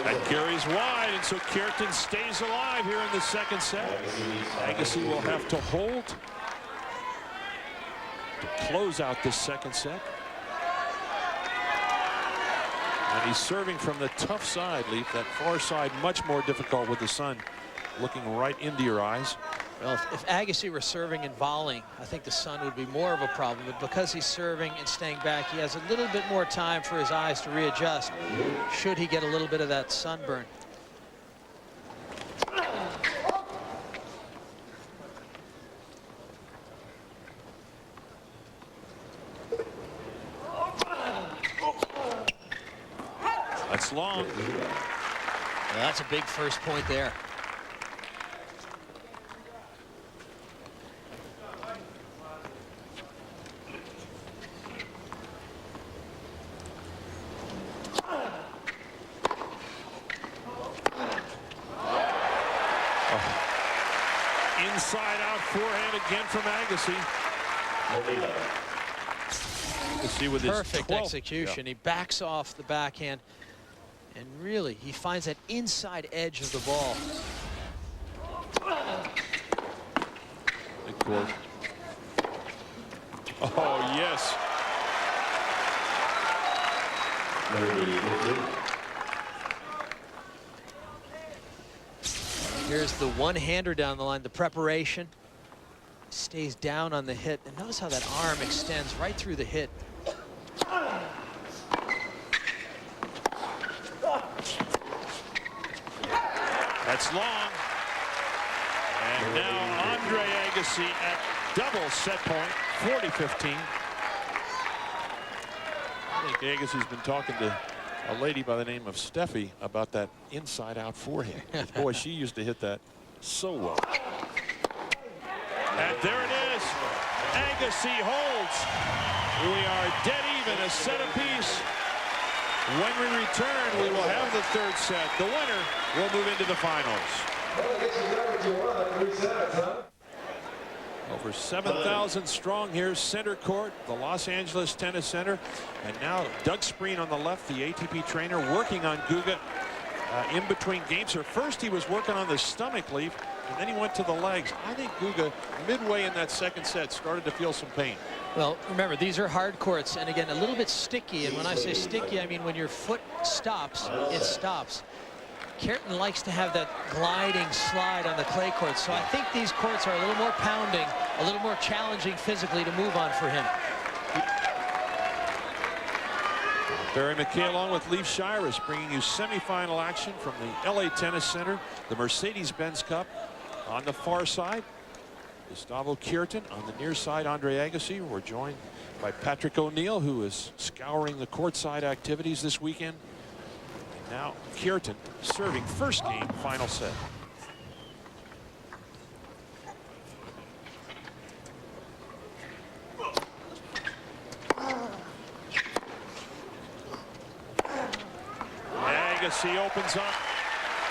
That carries wide, and so Kuerten stays alive here in the second set. Agassi will have to hold to close out this second set. And he's serving from the tough side, Leaf. That far side much more difficult with the sun looking right into your eyes. Well, if Agassi were serving and volleying, I think the sun would be more of a problem. But because he's serving and staying back, he has a little bit more time for his eyes to readjust, should he get a little bit of that sunburn. That's long. Well, that's a big first point there. Inside out forehand again from Agassi. See with his perfect execution. He backs off the backhand, and really he finds that inside edge of the ball. Good court. Oh yes. Here's the one-hander down the line, the preparation. Stays down on the hit, and notice how that arm extends right through the hit. That's long. And now Andre Agassi at double set point, 40-15. I think Agassi's been talking to a lady by the name of Steffi about that inside-out forehand. Boy, she used to hit that so well. And there it is. Agassi holds. We are dead even, a set apiece. When we return, we will have the third set. The winner will move into the finals. Over 7,000 strong here, center court, the Los Angeles Tennis Center. And now Doug Spreen on the left, the ATP trainer, working on Guga in between games. Or first he was working on the stomach, Leaf, and then he went to the legs. I think Guga, midway in that second set, started to feel some pain. Well, remember, these are hard courts, and again, a little bit sticky. And when I say sticky, I mean when your foot stops, it stops. Kuerten likes to have that gliding slide on the clay courts, so I think these courts are a little more pounding, a little more challenging physically to move on for him. Barry McKay along with Leif Shiras bringing you semifinal action from the LA Tennis Center, the Mercedes-Benz Cup. On the far side, Gustavo Kuerten. On the near side, Andre Agassi. We're joined by Patrick O'Neill, who is scouring the courtside activities this weekend. And now Kuerten serving first game, final set. Agassi opens up,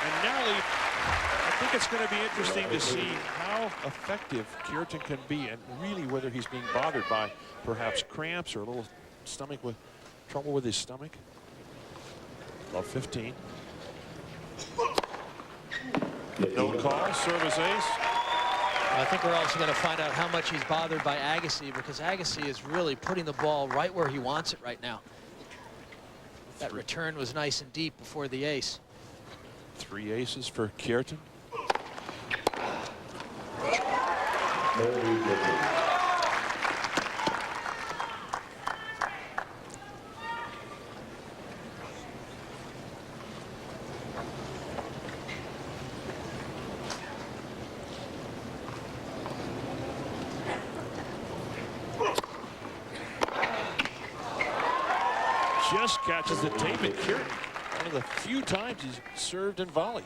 and narrowly, I think it's going to be interesting to see how effective Kuerten can be, and really whether he's being bothered by perhaps cramps or a little stomach with trouble with his stomach. Love 15. No call, service ace. I think we're also going to find out how much he's bothered by Agassi, because Agassi is really putting the ball right where he wants it right now. That return was nice and deep before the ace. 3 aces for Kuerten. Just catches the tape at Kuerten. One of the few times he's served and volleyed.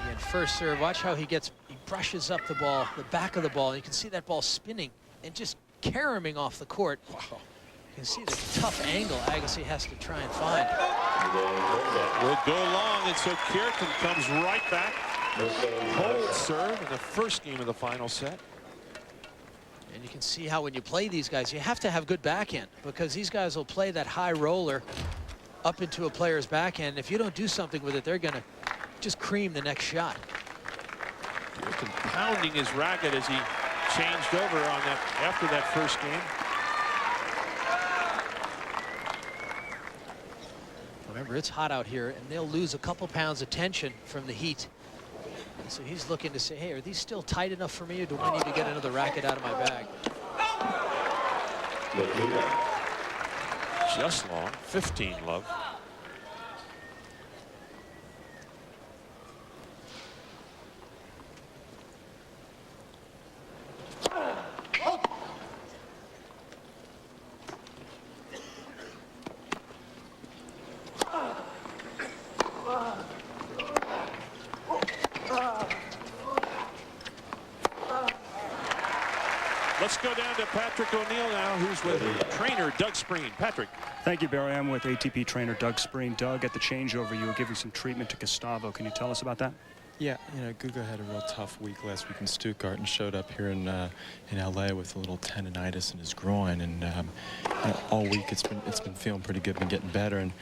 And first serve, watch how he brushes up the ball, the back of the ball. And you can see that ball spinning and just caroming off the court. Wow. You can see the tough angle Agassi has to try and find. Will go long, and so Kuerten comes right back. Hold serve in the first game of the final set. And you can see how when you play these guys, you have to have good backhand, because these guys will play that high roller up into a player's backhand. If you don't do something with it, they're going to just cream the next shot. Kuerten pounding his racket as he changed over on that after that first game. Remember, it's hot out here, and they'll lose a couple pounds of tension from the heat. And so he's looking to say, hey, are these still tight enough for me, or do I need to get another racket out of my bag? Just long, 15 love. Let's go down to Patrick O'Neill now, who's with trainer Doug Spreen. Patrick. Thank you, Barry. I'm with ATP trainer Doug Spreen. Doug, at the changeover, you were giving some treatment to Gustavo. Can you tell us about that? Yeah, you know, Guga had a real tough week last week in Stuttgart and showed up here in LA with a little tendonitis in his groin, and you know, all week it's been feeling pretty good, been getting better, and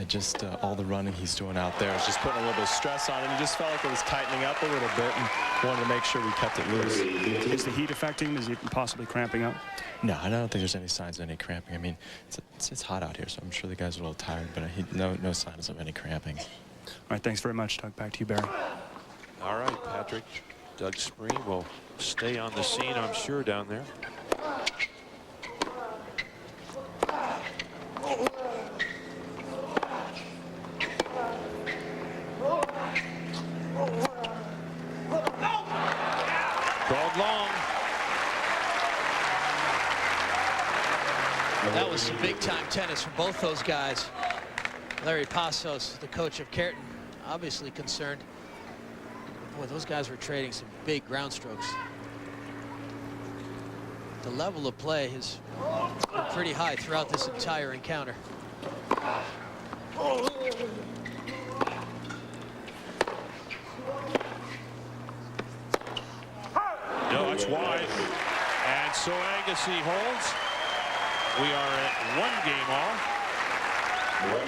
just all the running he's doing out there is just putting a little bit of stress on him. He just felt like it was tightening up a little bit, and wanted to make sure we kept it loose. Is the heat affecting him? Is he possibly cramping up? No, I don't think there's any signs of any cramping. I mean, it's hot out here, so I'm sure the guy's a little tired, but no signs of any cramping. All right, thanks very much, Doug. Back to you, Barry. All right, Patrick. Doug Spreen will stay on the scene, I'm sure, down there. Called long. That was some big-time tennis from both those guys. Larry Passos, the coach of Kuerten, obviously concerned. Boy, those guys were trading some big ground strokes. The level of play has been pretty high throughout this entire encounter. No, it's wide. And so Agassi holds. We are at 1 game all.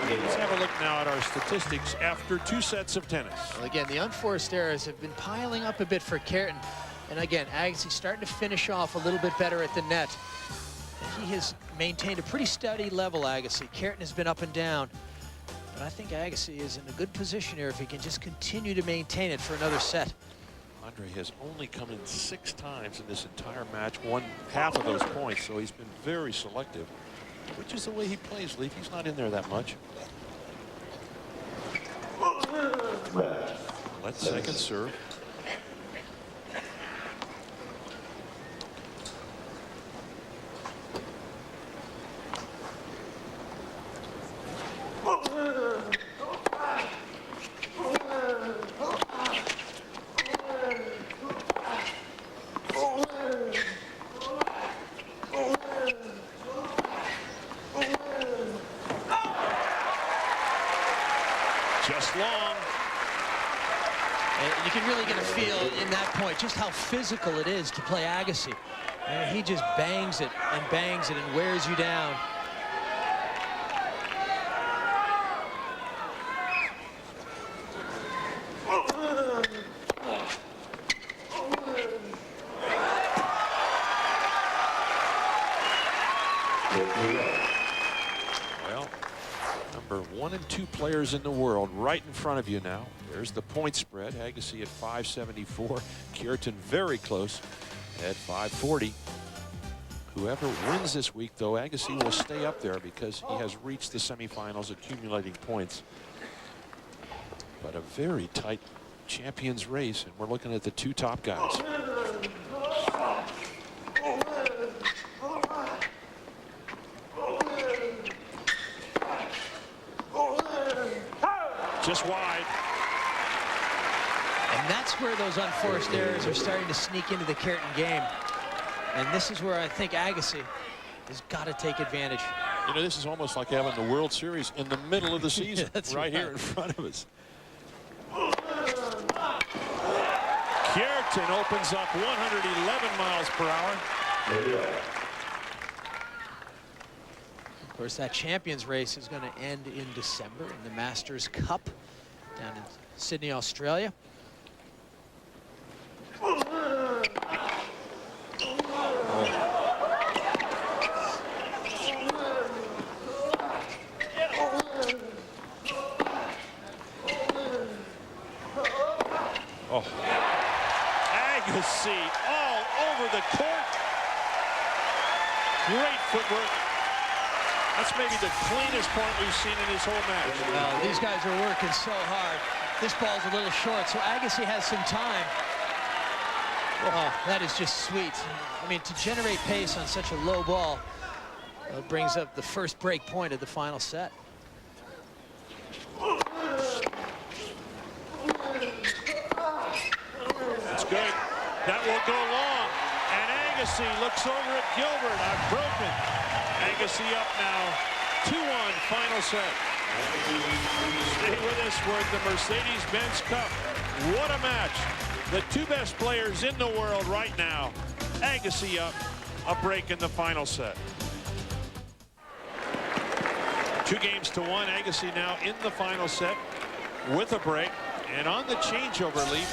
Let's have a look now at our statistics after 2 sets of tennis. Well, again, the unforced errors have been piling up a bit for Kuerten. And again, Agassi starting to finish off a little bit better at the net. He has maintained a pretty steady level, Agassi. Kuerten has been up and down. But I think Agassi is in a good position here if he can just continue to maintain it for another set. Andre has only come in 6 times in this entire match, won half of those points, so he's been very selective. which is the way he plays, Leaf. He's not in there that much. Let's second serve. Just long. And you can really get a feel in that point just how physical it is to play Agassi. And he just bangs it and wears you down. Well, number 1 and 2 players in the world right in front of you now. There's the point spread. Agassi at 574. Kuerten very close at 540. Whoever wins this week, though, Agassi will stay up there because he has reached the semifinals, accumulating points. But a very tight champions race, and we're looking at the 2 top guys. Just wide. And that's where those unforced errors are starting to sneak into the Kuerten game. And this is where I think Agassi has got to take advantage. You know, this is almost like having the World Series in the middle of the season, right here in front of us. Kuerten opens up 111 miles per hour. Of course, that champions race is going to end in December in the Masters Cup down in Sydney, Australia. Oh, Agassi all over the court. Great footwork. That's maybe the cleanest point we've seen in his whole match. Well, these guys are working so hard. This ball's a little short, so Agassi has some time. Oh, that is just sweet. I mean, to generate pace on such a low ball, brings up the first break point of the final set. That's good. That will go long. And Agassi looks over at Gilbert. I've broken. Agassi up now. 2-1 final set. Stay with us. We're at the Mercedes-Benz Cup. What a match. The 2 best players in the world right now. Agassi up. A break in the final set. 2-1. Agassi now in the final set with a break. And on the changeover, Leaf,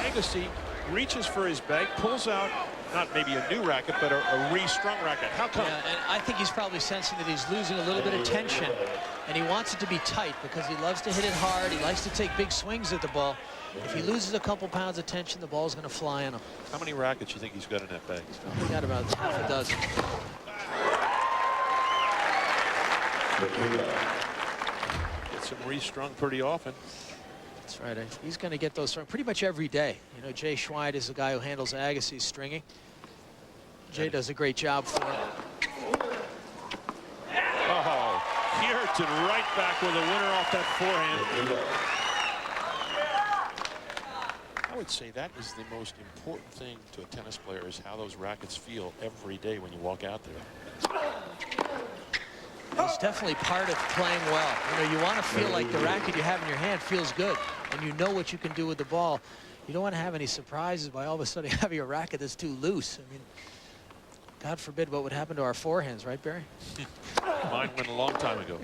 Agassi reaches for his bag, pulls out not maybe a new racket, but a re-strung racket. How come? Yeah, and I think he's probably sensing that he's losing a little bit of tension, and he wants it to be tight because he loves to hit it hard. He likes to take big swings at the ball. If he loses a couple pounds of tension, the ball's going to fly on him. How many rackets do you think he's got in that bag? He got about half a dozen. Gets him re-strung pretty often. That's right. He's going to get those strung pretty much every day. You know, Jay Schweid is the guy who handles Agassi's stringing. Jay does a great job for him. Oh, Kuerten right back with a winner off that forehand. I would say that is the most important thing to a tennis player is how those rackets feel every day when you walk out there. It's definitely part of playing well. You know, you want to feel like the racket you have in your hand feels good, and you know what you can do with the ball. You don't want to have any surprises by all of a sudden having a racket that's too loose. I mean, God forbid what would happen to our forehands, right, Barry? Mine went a long time ago.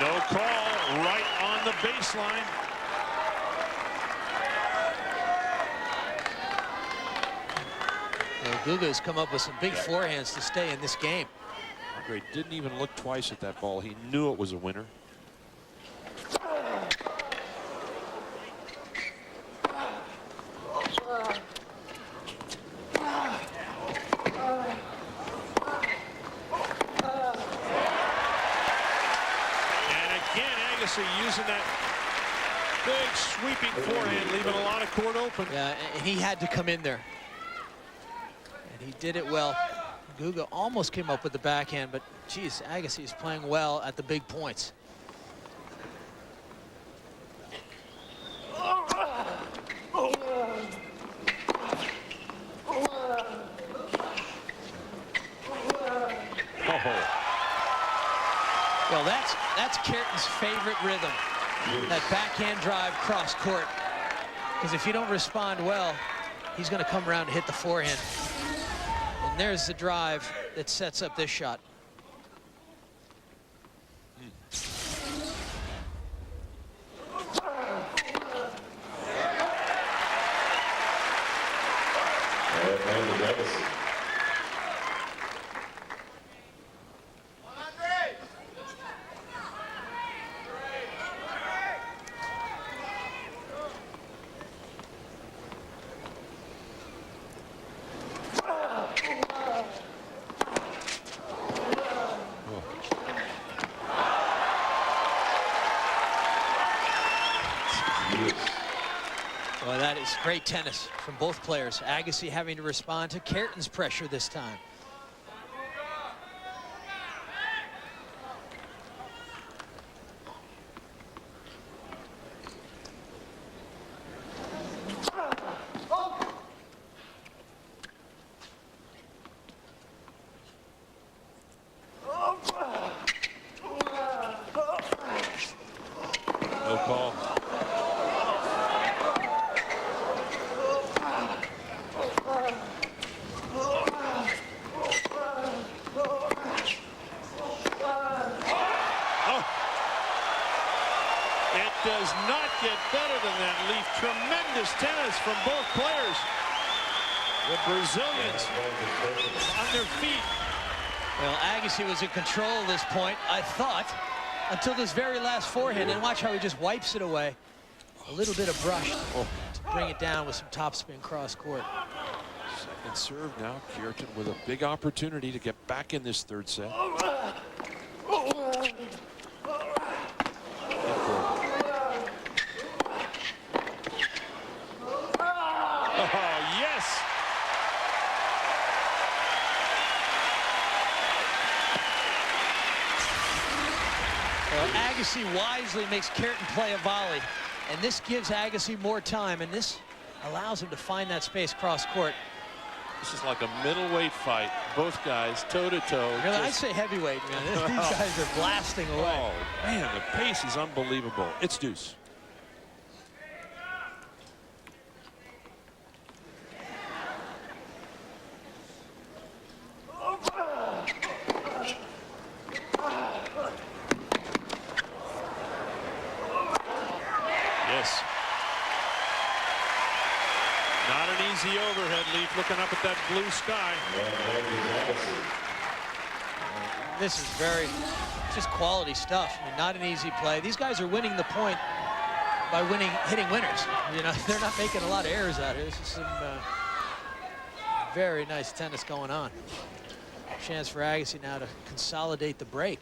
No call, right on the baseline. Well, Guga's come up with some big forehands to stay in this game. Andre didn't even look twice at that ball. He knew it was a winner. Agassi using that big sweeping forehand, leaving a lot of court open. Yeah, and he had to come in there. And he did it well. Guga almost came up with the backhand, but geez, Agassi is playing well at the big points. Well, that's Kuerten's favorite rhythm, that backhand drive cross court. Because if you don't respond well, he's going to come around and hit the forehand. And there's the drive that sets up this shot. Well, that is great tennis from both players. Agassi having to respond to Kuerten's pressure this time. No call. Does not get better than that, Leaf. Tremendous tennis from both players. The Brazilians on their feet. Well, Agassi was in control at this point, I thought, until this very last forehand. And watch how he just wipes it away. A little bit of brush to bring it down with some topspin cross court. Second serve now. Kuerten with a big opportunity to get back in this third set. Agassi wisely makes Kuerten play a volley, and this gives Agassi more time, and this allows him to find that space cross court. This is like a middleweight fight. Both guys toe-to-toe. Really, I say heavyweight, man. These guys are blasting away. Oh, man, the pace is unbelievable. It's deuce. Not an easy overhead, Leaf, looking up at that blue sky. This is just quality stuff. I mean, not an easy play. These guys are winning the point by hitting winners. You know, they're not making a lot of errors out here. This is some very nice tennis going on. Chance for Agassi now to consolidate the break.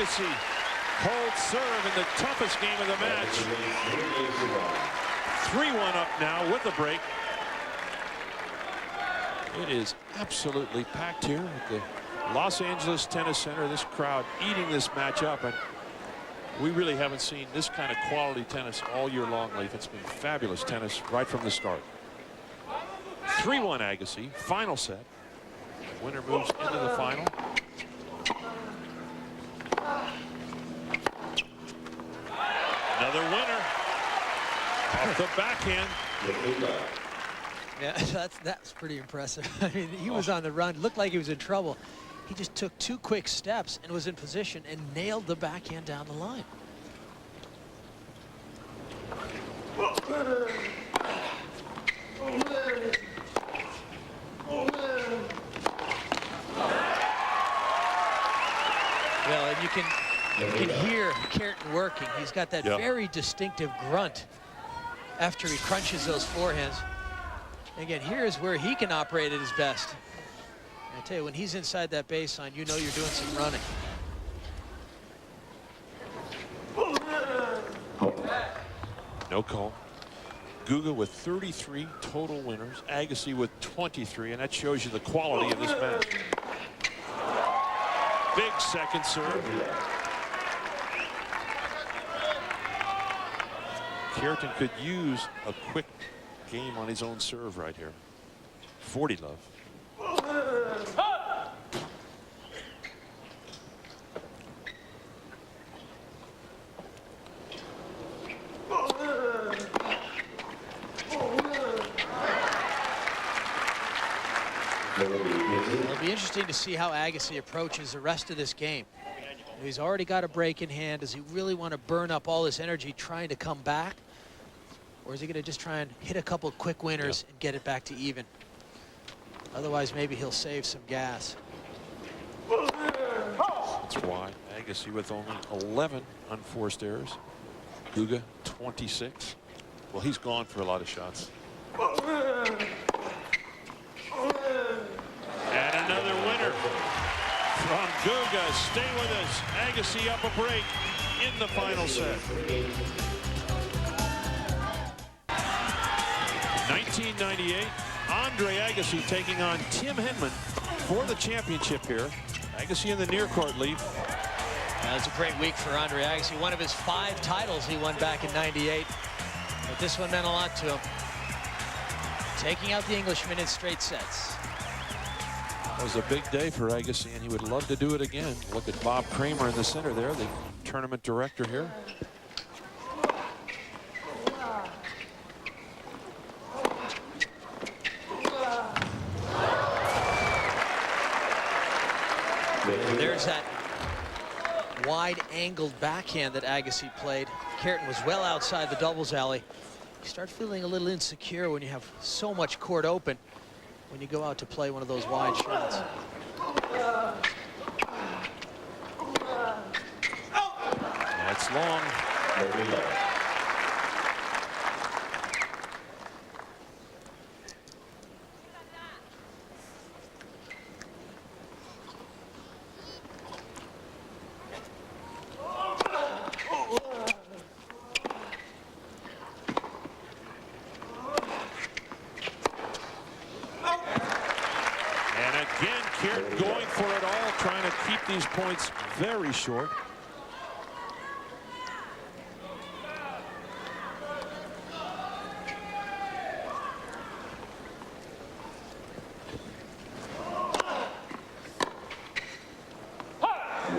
Agassi holds serve in the toughest game of the match. 3-1 up now with the break. It is absolutely packed here at the Los Angeles Tennis Center. This crowd eating this match up, and we really haven't seen this kind of quality tennis all year long, Leif. It's been fabulous tennis right from the start. 3-1 Agassi, final set. The winner moves into the final. Another winner off the backhand. Yeah, that's pretty impressive. I mean, he was on the run, looked like he was in trouble. He just took 2 quick steps and was in position and nailed the backhand down the line. Well, and you can hear Kuerten working. He's got that very distinctive grunt after he crunches those forehands. Again, here's where he can operate at his best. And I tell you, when he's inside that baseline, you know you're doing some running. No call. Guga with 33 total winners. Agassi with 23, and that shows you the quality of this match. Big second serve. Kuerten could use a quick game on his own serve right here. 40 love. It'll be interesting to see how Agassi approaches the rest of this game. He's already got a break in hand. Does he really want to burn up all this energy trying to come back? Or is he going to just try and hit a couple quick winners and get it back to even? Otherwise, maybe he'll save some gas. That's why Agassi with only 11 unforced errors. Guga 26. Well, he's gone for a lot of shots. And another winner from Guga. Stay with us. Agassi up a break in the final set. 1998, Andre Agassi taking on Tim Henman for the championship here. Agassi in the near court lead. It's a great week for Andre Agassi. One of his 5 titles he won back in '98. But this one meant a lot to him. Taking out the Englishman in straight sets. It was a big day for Agassi, and he would love to do it again. Look at Bob Kramer in the center there, the tournament director here. There's that wide-angled backhand that Agassi played. Kuerten was well outside the doubles alley. You start feeling a little insecure when you have so much court open when you go out to play one of those wide shots. That's long. Kuerten going for it all, trying to keep these points very short.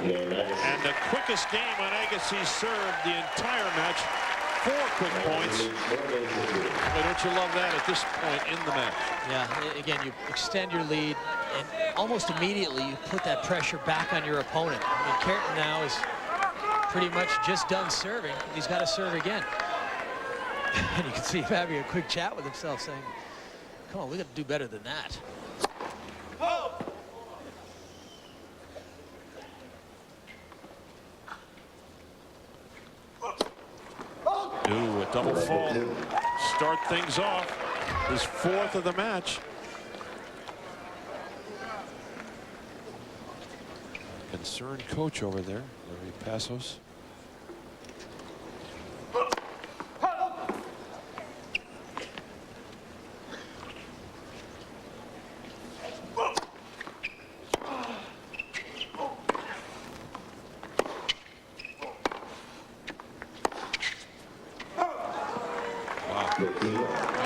And the quickest game on Agassi's serve the entire match. 4 quick points. Boy, don't you love that at this point in the match? Yeah, again, you extend your lead, and almost immediately you put that pressure back on your opponent. I mean, Kuerten now is pretty much just done serving. He's got to serve again. And you can see him having a quick chat with himself saying, come on, we got to do better than that. Do a double fault. Start things off. His 4th of the match. Concerned coach over there, Larry Passos.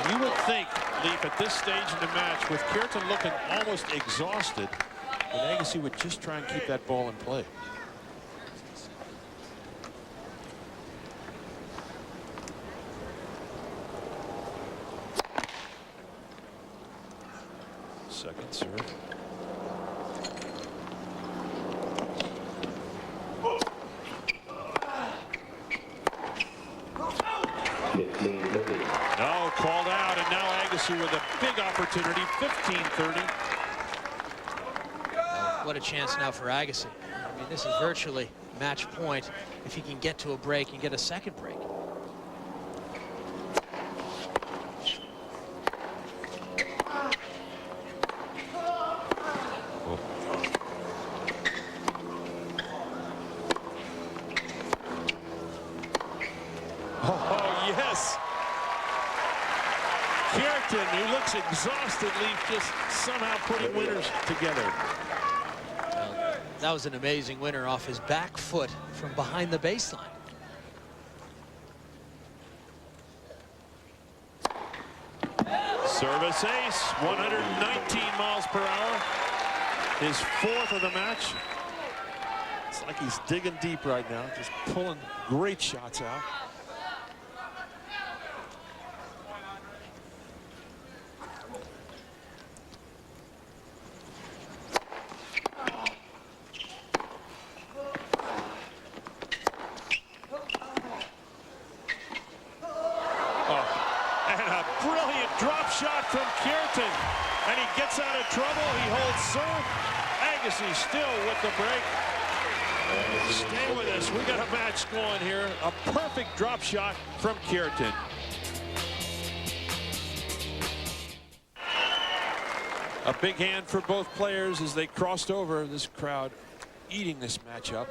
You would think, Leaf, at this stage in the match, with Kuerten looking almost exhausted, that Agassi would just try and keep that ball in play. Second serve. Agassi with a big opportunity, 15-30. What a chance now for Agassi. I mean, this is virtually match point if he can get to a break and get a second break. Oh, yes. Kuerten, who looks exhausted, just somehow putting winners together. That was an amazing winner off his back foot from behind the baseline. Service ace, 119 miles per hour. His 4th of the match. It's like he's digging deep right now, just pulling great shots out. Drop shot from Kuerten, and he gets out of trouble. He holds serve. Agassi still with the break. Stay with us. We got a match going here. A perfect drop shot from Kuerten. A big hand for both players as they crossed over. This crowd eating this matchup.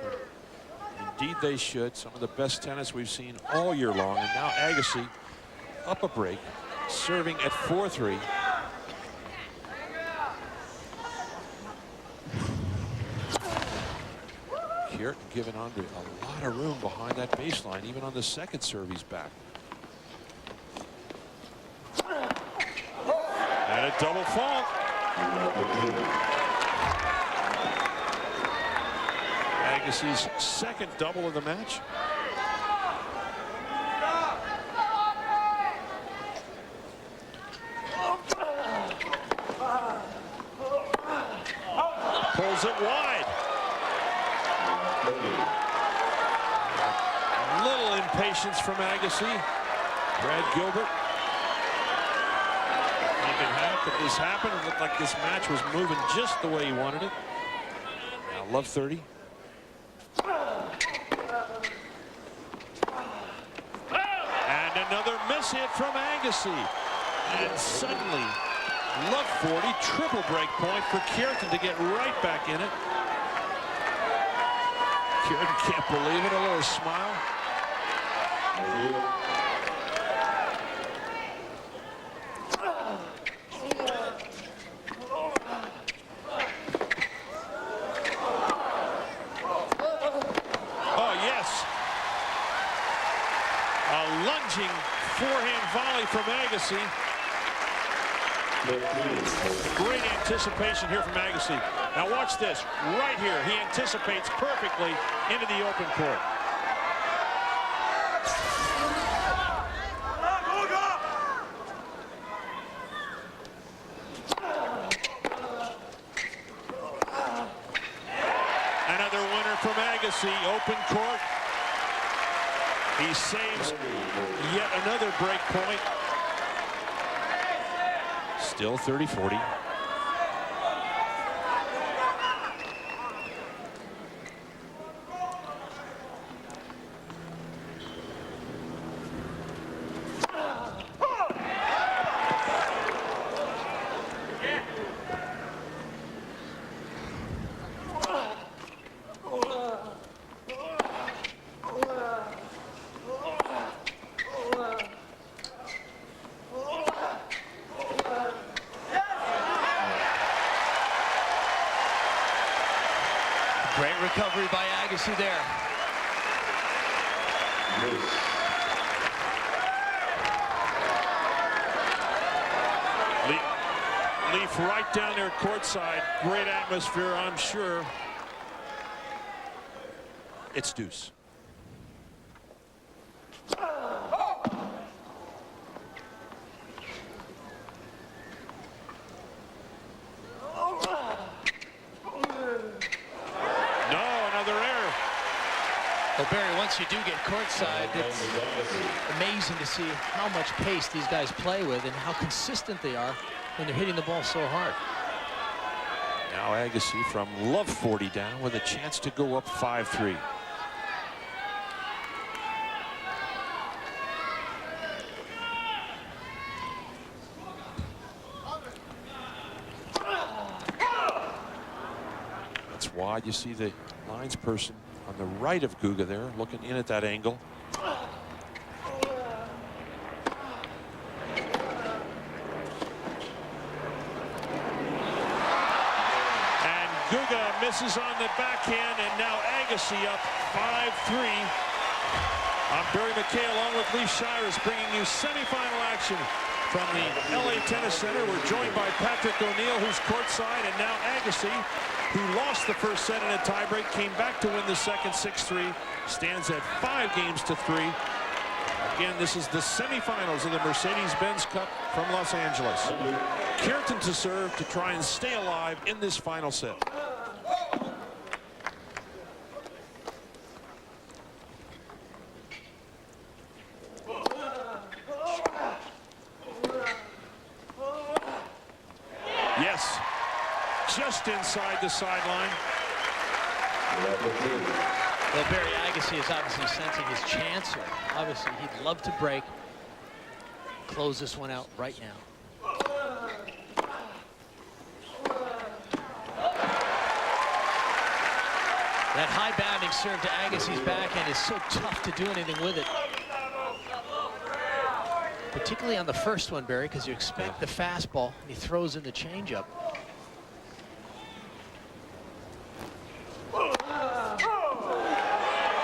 Indeed they should. Some of the best tennis we've seen all year long. And now Agassi up a break, serving at 4-3. Kuerten giving Andre a lot of room behind that baseline. Even on the second serve, he's back. And a double fault. Agassi's second double of the match. Pulls it wide. A little impatience from Agassi. Brad Gilbert. Thinking, how could this happen? It looked like this match was moving just the way he wanted it. Now love 30. And another miss hit from Agassi. And suddenly, love 40, triple break point for Kuerten to get right back in it. Kuerten can't believe it, a little smile. Oh, yes. A lunging forehand volley from Agassi. Great anticipation here from Agassi. Now watch this. Right here, he anticipates perfectly into the open court. Another winner from Agassi, open court. He saves yet another break point. Still 30-40. Great recovery by Agassi there. Leaf right down there courtside. Great atmosphere, I'm sure. It's deuce. The Well, Barry, once you do get courtside, it's amazing to see how much pace these guys play with and how consistent they are when they're hitting the ball so hard. Now Agassi from love 40 down with a chance to go up 5-3. That's wide. You see the lines person on the right of Guga there, looking in at that angle. And Guga misses on the backhand, and now Agassi up 5-3. I'm Barry McKay along with Leif Shires, bringing you semifinal action from the LA Tennis Center. We're joined by Patrick O'Neill, who's courtside, and now Agassi, who lost the first set in a tiebreak, came back to win the second 6-3, stands at 5-3. Again, this is the semifinals of the Mercedes-Benz Cup from Los Angeles. Kuerten to serve to try and stay alive in this final set. Yes, just inside the sideline. Well, Barry Agassi is obviously sensing his chance here. Obviously, he'd love to break, close this one out right now. That high bounding serve to Agassi's backhand is so tough to do anything with it. Particularly on the first one, Barry, because you expect the fastball, and he throws in the changeup.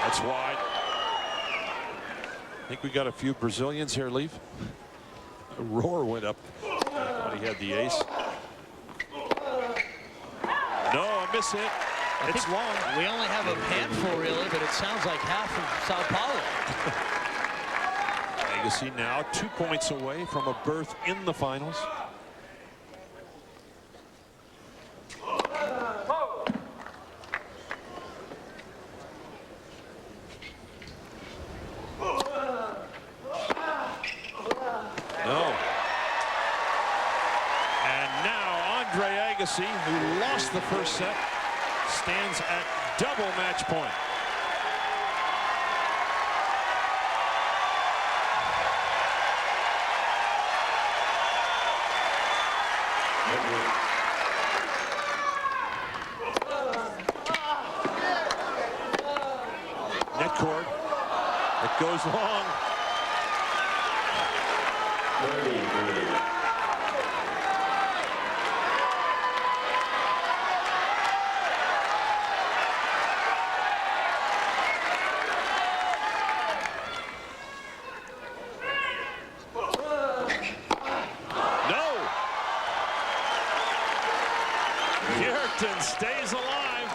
That's wide. I think we got a few Brazilians here, Leif. A roar went up. Thought he had the ace. No, a miss hit. It's long. We only have a handful, really, but it sounds like half from Sao Paulo. Agassi now 2 points away from a berth in the finals. No. And now Agassi, who lost the first set, stands at double match point. Net cord. It goes long. Kuerten stays alive.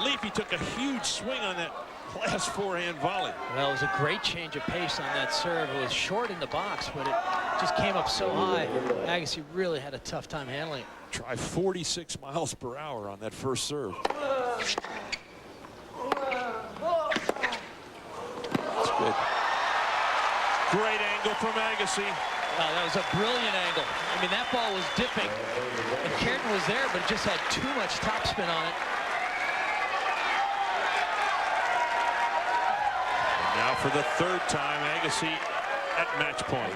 Leafy took a huge swing on that last forehand volley. Well, it was a great change of pace on that serve. It was short in the box, but it just came up so high. Agassi really had a tough time handling it. Try 46 miles per hour on that first serve. That's good. Great angle from Agassi. Wow, that was a brilliant angle. I mean, that ball was dipping, and Kuerten was there, but it just had too much topspin on it. And now for the third time, Agassi at match point.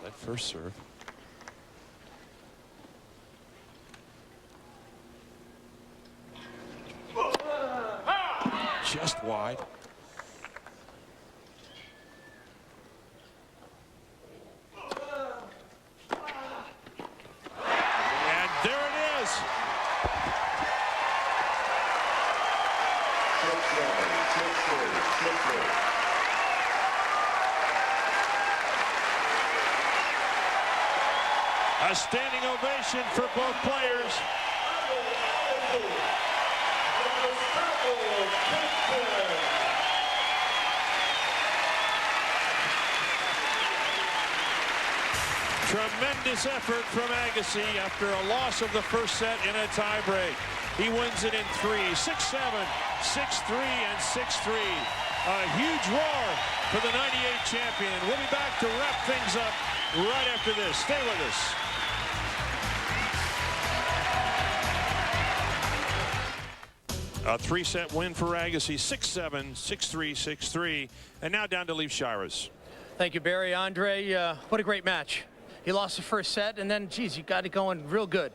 That first serve. Just wide. And there it is. A standing ovation for both players. Tremendous effort from Agassi after a loss of the first set in a tiebreak. He wins it in 3, 6-7, 6-3, and 6-3. A huge roar for the 98 champion. We'll be back to wrap things up right after this. Stay with us. A 3-set win for Agassi, 6-7, 6-3, 6-3. And now down to Leif Shiras. Thank you, Barry. Andre, what a great match. He lost the first set, and then, geez, you got it going real good.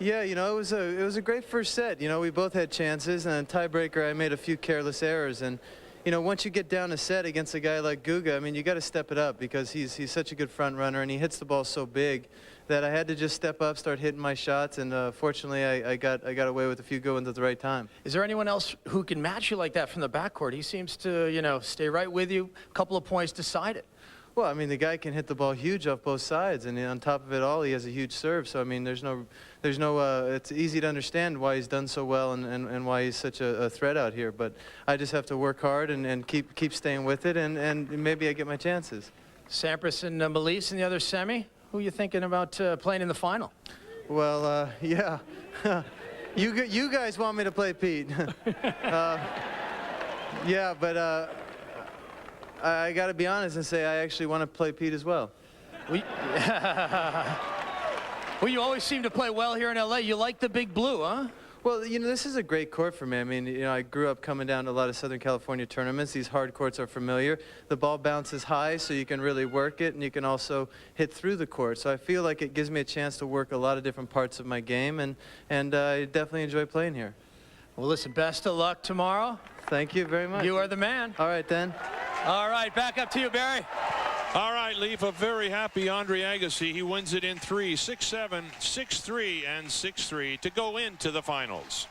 Yeah, you know, it was a great first set. You know, we both had chances, and in tiebreaker, I made a few careless errors. And, you know, once you get down a set against a guy like Guga, I mean, you got to step it up because he's such a good front runner, and he hits the ball so big that I had to just step up, start hitting my shots, and fortunately, I got away with a few good ones at the right time. Is there anyone else who can match you like that from the backcourt? He seems to, you know, stay right with you. A couple of points decide it. Well, I mean, the guy can hit the ball huge off both sides, and on top of it all, he has a huge serve. So, I mean, it's easy to understand why he's done so well and why he's such a threat out here. But I just have to work hard and keep staying with it, and maybe I get my chances. Sampras and Melise in the other semi. Who are you thinking about playing in the final? Well, yeah. you guys want me to play Pete. Yeah, but I got to be honest and say I actually want to play Pete as well. Well, you always seem to play well here in L.A. You like the Big Blue, huh? Well, you know, this is a great court for me. I mean, you know, I grew up coming down to a lot of Southern California tournaments. These hard courts are familiar. The ball bounces high, so you can really work it, and you can also hit through the court. So I feel like it gives me a chance to work a lot of different parts of my game, and I definitely enjoy playing here. Well, listen, best of luck tomorrow. Thank you very much. You are the man. All right, then. All right, back up to you, Barry. All right, Leif, a very happy Andre Agassi. He wins it in 3, 6-7, 6-3, and 6-3 to go into the finals.